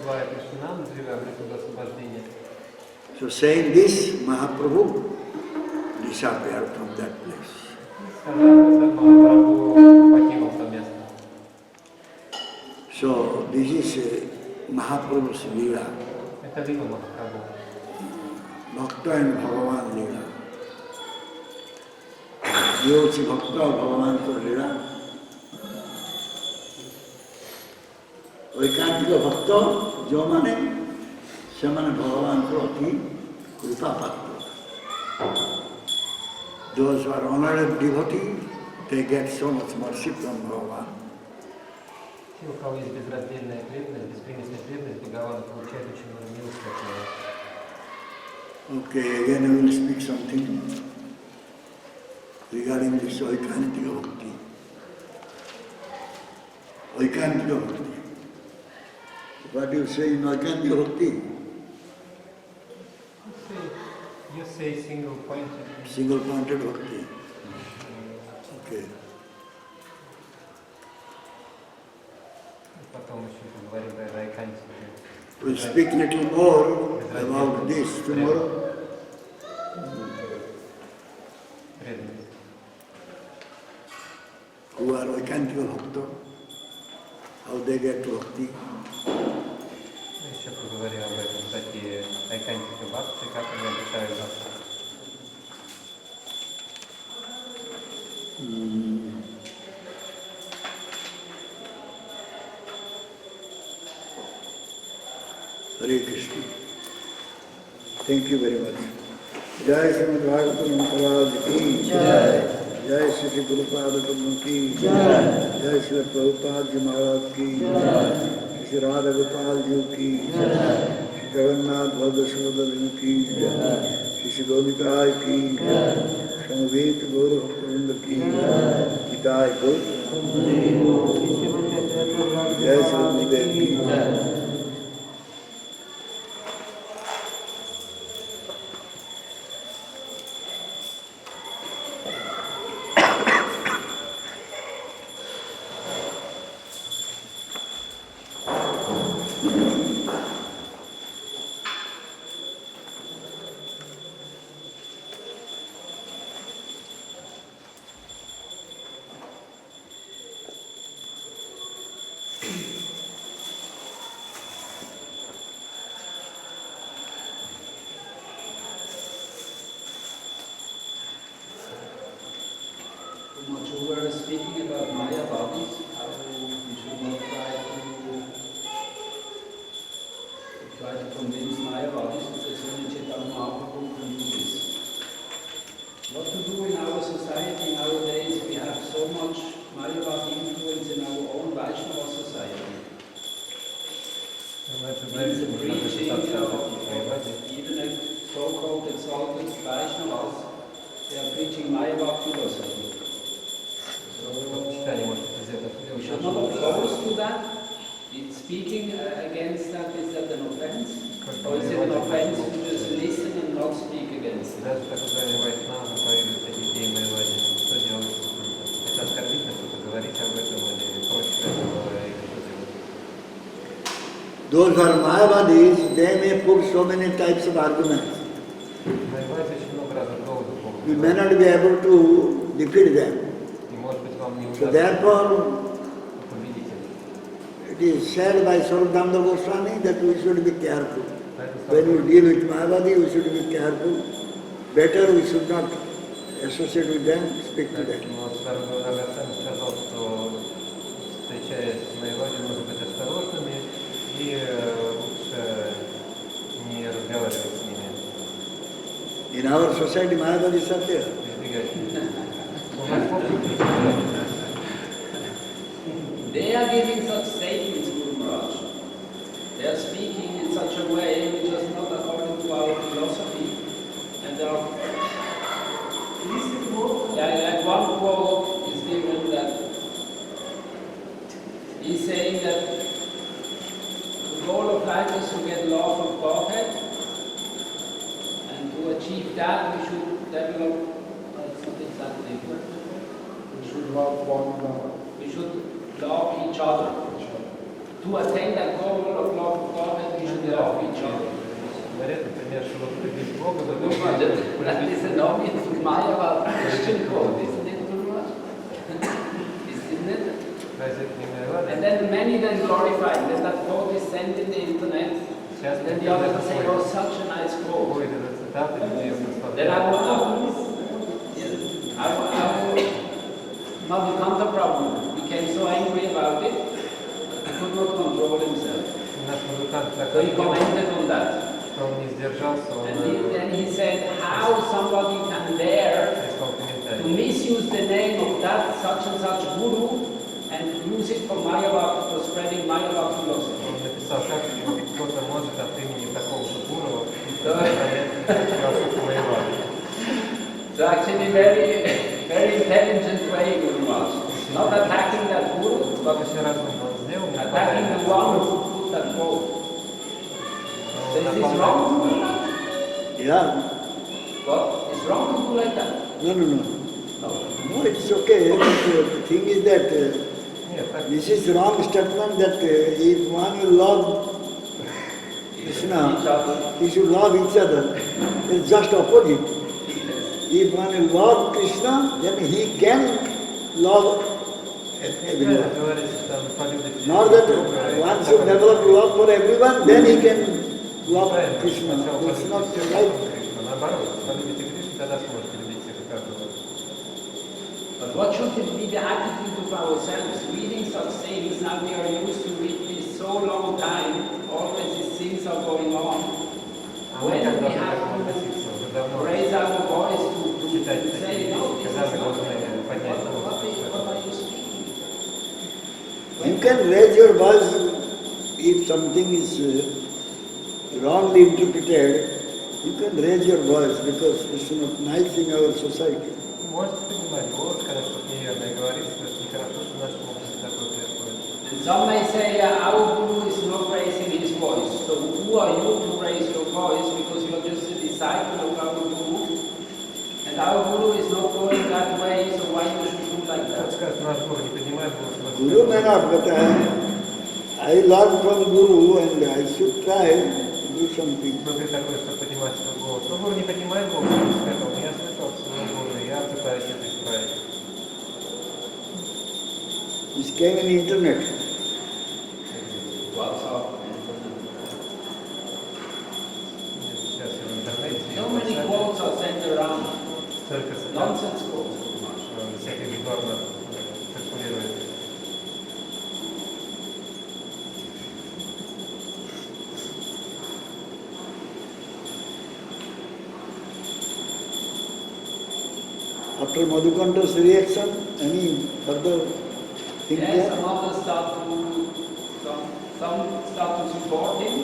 Спевая Кришнанам, живя обретут освобождение. So, saying this, Mahaprabhu disappeared from that place. Сказав это, Махапрабху покинул то место. So, this is Mahaprabhu's Leela, Это лила Махапрабху. Bhakta and Bhagavan Leela. ये होची भक्त और भगवान को लीला। ऐकांतिक भक्त जो माने से माने भगवान को अति कृपा पात्र। Those who are honored devotee, they get so much mercy from Bhagavan. Те, у кого есть безраздельная преданность, беспримесная преданность, Бхагаван получает очень много милости от него. Okay, again I will speak something regarding this Aikantika Bhakti. Aikantika Bhakti. What do you say in Aikantika Bhakti? You say single pointed. Single pointed Bhakti. Okay. Потом еще поговорим про Айкантику. We'll speak little more about this tomorrow. Преданность. who are Vaikantika Bhakta, how they get bhakti. Еще поговорим об этом, такие айкантики бхакти, как они обретают бхакти. Hare Krishna. Thank you very much. Jai Srimad Bhagavatam Maharaj ki Jai. Jai Sri Gurupada Prabhu ki Jai. Jai Sri Prabhupada Ji Maharaj ki Jai. Sri Radha Gopal Ji ki Jai. Sri Jagannath Bhalada Subhadra ki Jai. Sri Gopika ki Jai. Samaveta Gaura Bhaktivinoda ki Jai. Nitai Gaur. Jai Sri Gurudev ki Jai. We were speaking about Mayavadis, how we should not try to convince Mayavadis, because only Chaitanya Mahaprabhu can do this. What to do in our society nowadays? We have so much Mayavadi influence in our own Vaishnava society. It's the preaching of even a so-called exalted Vaishnavas, they are preaching Mayavad philosophy. We should not oppose to that. It's speaking against that, is that an offense? Or is it an offense to just listen and not speak against it? Даже так называемые вайшнавы появились эти идеи Майавади. Что делать? Это оскорбительно что-то говорить об этом или против этого, или что делать? Those who are Mayavadis, they may put so many types of arguments. Майавади очень много разных доводов могут You may говорить. not be able to defeat them. И может быть вам не So удастся therefore, победить их. it is said by Swarupadanda Goswami that we should be careful. When we deal with Mayavadi, we should be careful. Better we should not associate with them, speak to them. Поэтому Сарвадана сказал, что встречаясь с Майавади, нужно быть осторожными и лучше не разговаривать с ними. In our society, Mayavadis are there. Избегать. У нас в обществе They are giving such statements, Guru Maharaj. They are speaking in such a way which is not according to our philosophy. And there are... Like one quote is given that he's saying that the goal of life is to get love of Godhead, and to achieve that we should develop, it's not exactly, We should love one another. we should love each other. To attain that goal of love of Godhead, we should love each other. говорят, например, что вот любить Бога, That is an obvious Mayavad Christian quote, isn't it, Guru Maharaj? Isn't it? разве это не Майавади? And then many then glorify, then that quote is sent in the internet, Сейчас then the others say, oh, such a nice quote. ходит эта цитата, где Then Madhukanta Prabhu became so angry about it, he could not control himself. наш музыкант так So he commented on that. что он не сдержался, он And then he said how somebody can dare прислал to комментарий. misuse the name of that such and such guru and use it for Mayavad, for spreading Mayavad philosophy. Он написал, как кто-то может от имени такого-то гуру распространять философию Майавади. So actually very intelligent way, Guru Maharaj. Not attacking that guru, but Очень разумно он сделал, не attacking нападая the на one него. who put that quote. Он Is this напал wrong? на него. Yeah. What? It's wrong to do like that. No. No. No, it's okay. But, the thing is that Нет, так this is wrong statement that if one will love Each Krishna, other. he should love each other. It's just opposite. If one will love Krishna, then he can love everyone. Говорится, там, полюбите Not that друг друга, и once так you далее. develop love for everyone, then he can love Правильно, Krishna. сначала That's полюбите not всех, right. потом Кришну. Наоборот, полюбите Кришну, тогда сможете любить всех и каждого. But what should be the attitude of ourselves? Reading such things, now we are used to read this so long time, always these things are going on. А мы When как we должны к have этому относиться? Уже to давно raise our voice to читать say, такие no, вещи, this когда is мы not должны поднять what голос. are you speaking? You can raise your voice if something is wrongly interpreted. You can raise your voice because it's not nice in our society. Можете поднимать голос, когда что-то неверное говорится, но это нехорошо, что в нашем обществе такое происходит. And some may say, our Guru is not raising his voice. So who are you to raise your voice because you are just a disciple of our Guru? And our Guru is not going that way, so why you should do like Вот that? скажет, наш гуру не поднимает голос. Guru may not, but I learned from Guru and I should try to do something. Смотри такое, что поднимать свой голос. Но гуру не поднимает голос, он сказал, я слышал от своего гуру, я пытаюсь это исправить. This came in the internet. What's up? Сейчас я в интернете. So many quotes are sent around. Только цитат, Nonsense quotes. всяких вздорно циркулирует. After Madhukanta's reaction, any further thing Yes, there? some others some start to support him,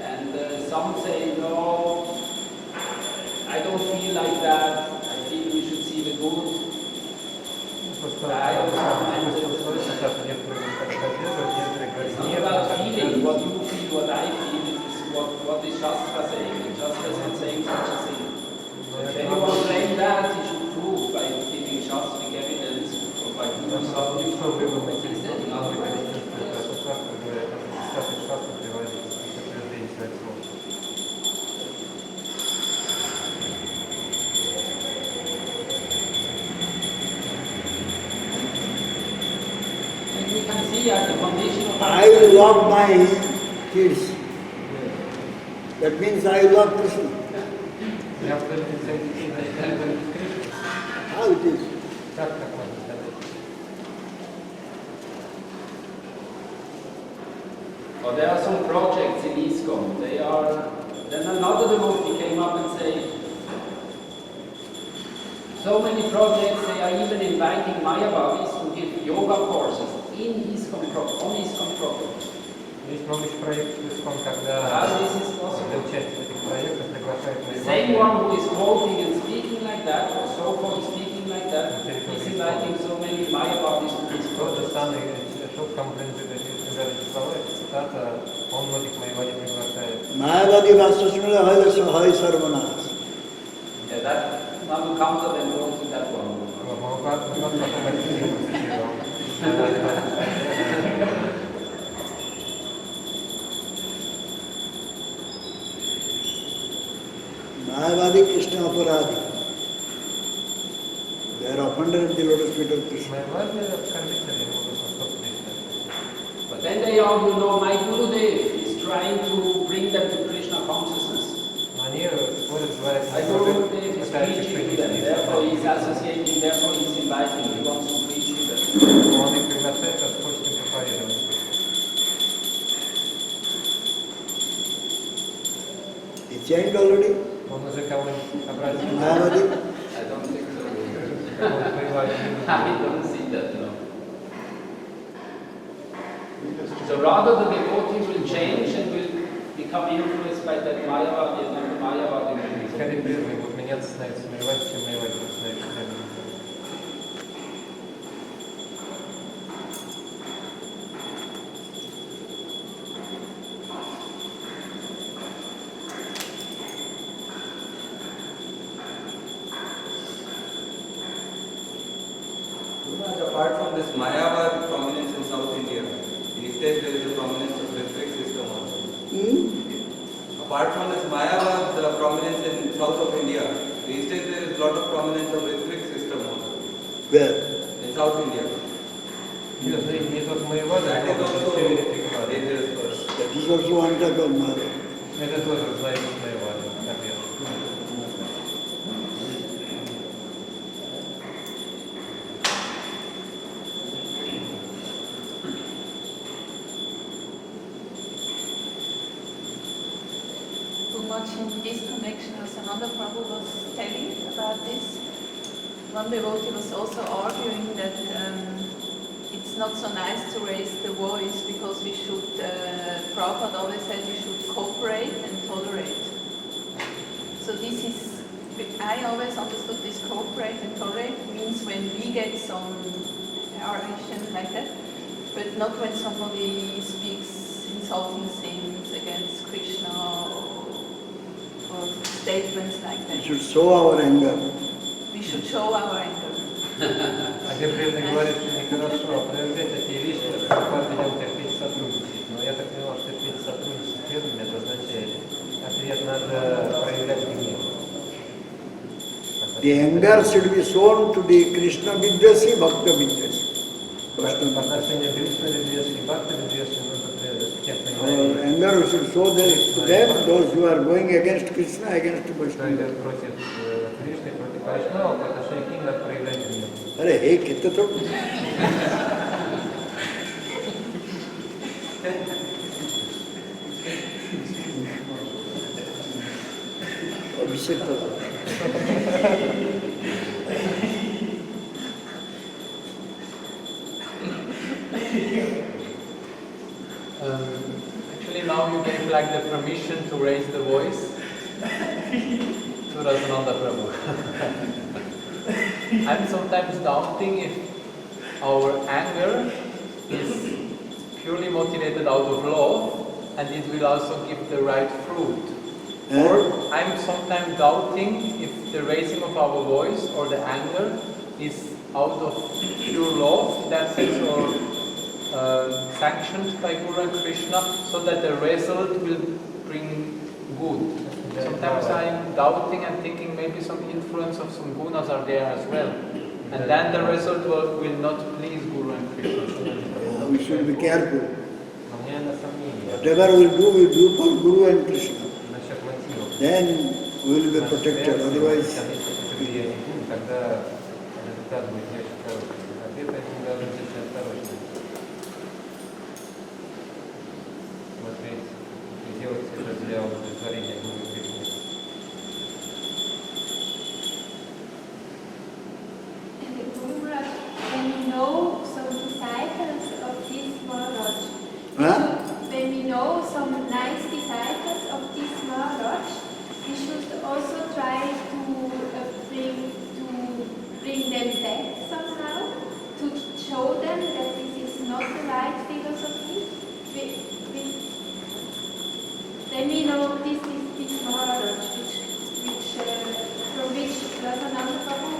and some say, no, I don't feel like that. I feel we should see the good. Просто свою цитату некоторые поддерживают, некоторые It's говорят, not нет, about так feeling нельзя. what you feel, what I feel. It is what is Shastra saying. And Shastra is not saying such a thing. If anyone claim that, he should prove by giving Shastric evidence or by doing something. Что вы думаете? He's saying otherwise. Что шастра говорят, цитаты шастры приводить к подтверждению своих слов. And we can see at the condition of I love my kids. That means I love Krishna. Я в своих детей начинаю говорить Кришну. How it is? Как можно сказать? But there are some projects in ISKCON. Then another devotee came up and said, so many projects, they are even inviting Mayavadis to give yoga courses in ISKCON, on ISKCON property. Есть много еще проектов, когда How this is для possible? участия в этих проектах приглашают The same one who is quoting and speaking like that, or so-called speaking like that, is inviting so many Mayavadis to this Тот же project. самый, тот, кому принадлежит эти слова, эта цитата, он многих моеводит приглашает. Mayavadi Vastasmila Hai Sarvanas. Yeah, that Madhukanta then goes to that one. Mayavadi Krishna Aparadi. They are offended at the lotus feet of Krishna. But then they argue, no, my Gurudev is trying to bring them to Krishna consciousness. Они спорят, говорят, My Gurudev is preaching to them, therefore he's associating, therefore he's inviting, he wants to preach to them. он их приглашает, а хочет им проповедовать. He changed already. Он уже кого-нибудь обратил, Mayavadi. I don't think so. он пригласил. I don't see that, no. So rather the devotee will change and will become influenced by that Mayavadi and not the Mayavadi will be. Скорее прежде будут меняться, становятся мировать, чем мировать будут становиться преданными. Apart from this Mayavad prominence in South India, these days there is a prominence of Ritvik system also. Apart from this Mayavad prominence in south of India, these days there is a lot of prominence of Ritvik system also. Where? In South India. Серьезно, не только Майявада, That is но also все верификации. dangerous for us. That is also one type of Maya. Это тоже зависит от Майявады, ответ. Too much in this connection as Ananda Prabhu was telling about this. One devotee was also arguing that it's not so nice to raise the voice because we should, Prabhupada always said we should cooperate and tolerate. So this is, I always understood this cooperate and tolerate means when we get some argument like that, but not when somebody speaks insulting things against Krishna or statements like We that. should show our anger. We should show our anger. А где преданный говорит, что нехорошо проявлять такие вещи, что ведем терпеть сотрудничать. Но я так понял, что терпеть сотрудничать с преданными, это означает, ответ надо проявлять гнев. The anger should be shown to the Krishna Vidyasi, Bhakta Vidyasi. По отношению к Кришна Видьяши, Бхакта Видьяши нужно проявлять тех Our наименее, anger we should show to them, those who are going against Krishna, against кто Vaishnava. идет против Кришны, против Вайшнава, по отношению к ним надо проявлять гнев. अरे हे कितने तो अभिषेक तो Actually, now you gave like the permission to raise the voice to Rasananda Prabhu. I'm sometimes doubting if our anger is purely motivated out of love and it will also give the right fruit. Or I'm sometimes doubting if the raising of our voice or the anger is out of pure love, in that sense, or sanctioned by Guru and Krishna, so that the result will bring good. Sometimes I'm doubting and thinking maybe some influence of some gunas are there as well. And then the result will not please Guru and Krishna. we should be careful. Но у меня на сомнение Whatever we do for Guru and Krishna. насчет мотивов. Then we will be protected. Otherwise, Если влияние будет, тогда результат будет не очень хороший. Ответ этим должен быть очень осторожным. Смотреть и делать это для удовлетворения Гуру Кришны. And the Guru Maharaj, when we know some disciples of this Maharaj, when we know some nice disciples of this Maharaj, we should also try to bring them back somehow, to show them that this is not the right philosophy. Then we know this Maharaj, from which Rasananda Prabhu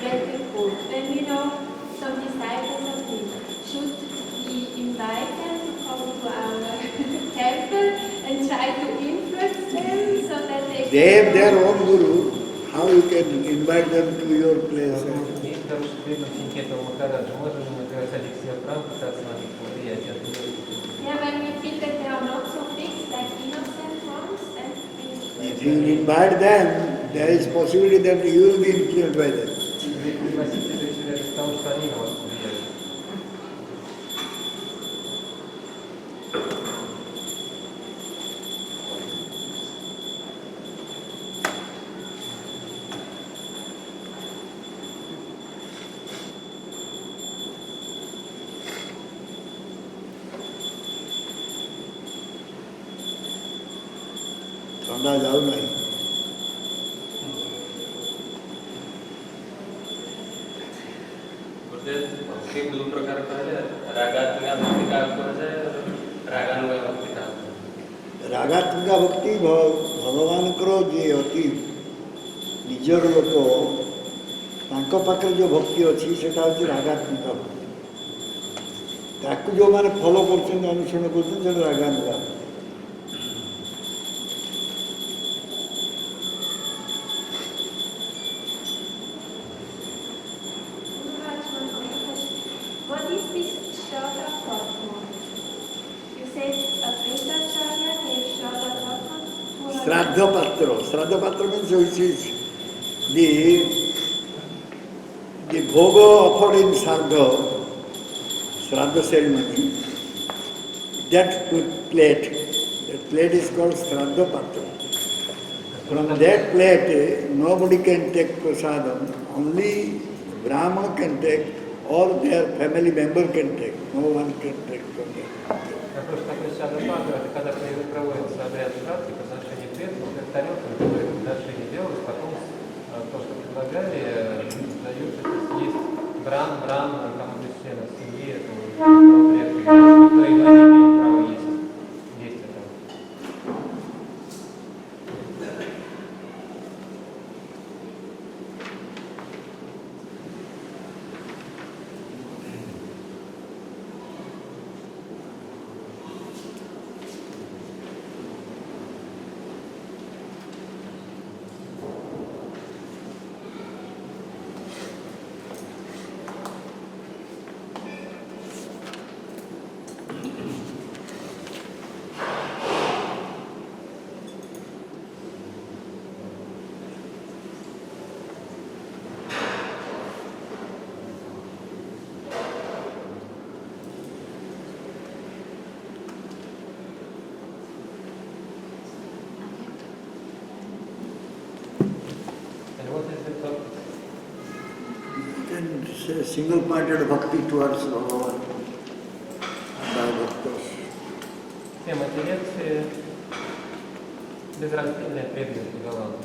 get the food. Then we know some disciples of him. Should we invite them to come to our temple and try to influence them so that they have their own Guru. How you can invite them to your place? Есть хороший преданный ученики этого Махараджа. Можем мы приглашать их к себе в храм, пытаться на них повлиять. Yeah, when we feel that they are not so fixed, like innocent ones, then If you invite them, there is possibility that you will be influenced by them. Пригласите их из того, что они на вас повлияют. ઠંડા જાવ નહીં. भक्ति दो प्रकार कहले रागात्मिका भक्ति का कराଯାଏ रागानुगा भक्ति का ରାଗାତ୍ମିକା ଭକ୍ତି ଭଗବାନଙ୍କର ଯିଏ ଅତି ନିଜର ଲୋକ ତାଙ୍କ ପାଖରେ ଯେଉଁ ଭକ୍ତି ଅଛି ସେଟା ହେଉଛି ରାଗାତ୍ମିକା ଭକ୍ତି. ତାକୁ ଯେଉଁମାନେ ଫଲୋ କରୁଛନ୍ତି ଅନୁସରଣ କରୁଛନ୍ତି ସେଟା ରାଗାତ୍ମିକା ଭକ୍ତି. What is this Shraddha Patra. Shraddha Patra means which is the bhoga offered in Shraddha ceremony. That plate is called Shraddha Patra. From that plate, nobody can take prasadam, only Brahman can take or their family member can take. No one can take from that. Такой шадападра, это когда проводится обряд шрадхи, подношение предков, как тарелка, на которой подношение делалось, потом то, что предлагали, дают это съесть бран, кому-то из членов семьи, этого предка, кто иной не имеет права есть это. Then say single-pointed bhakti towards Bhagavan by bhaktas. Тема этой лекции — безраздельная преданность Бхагавану.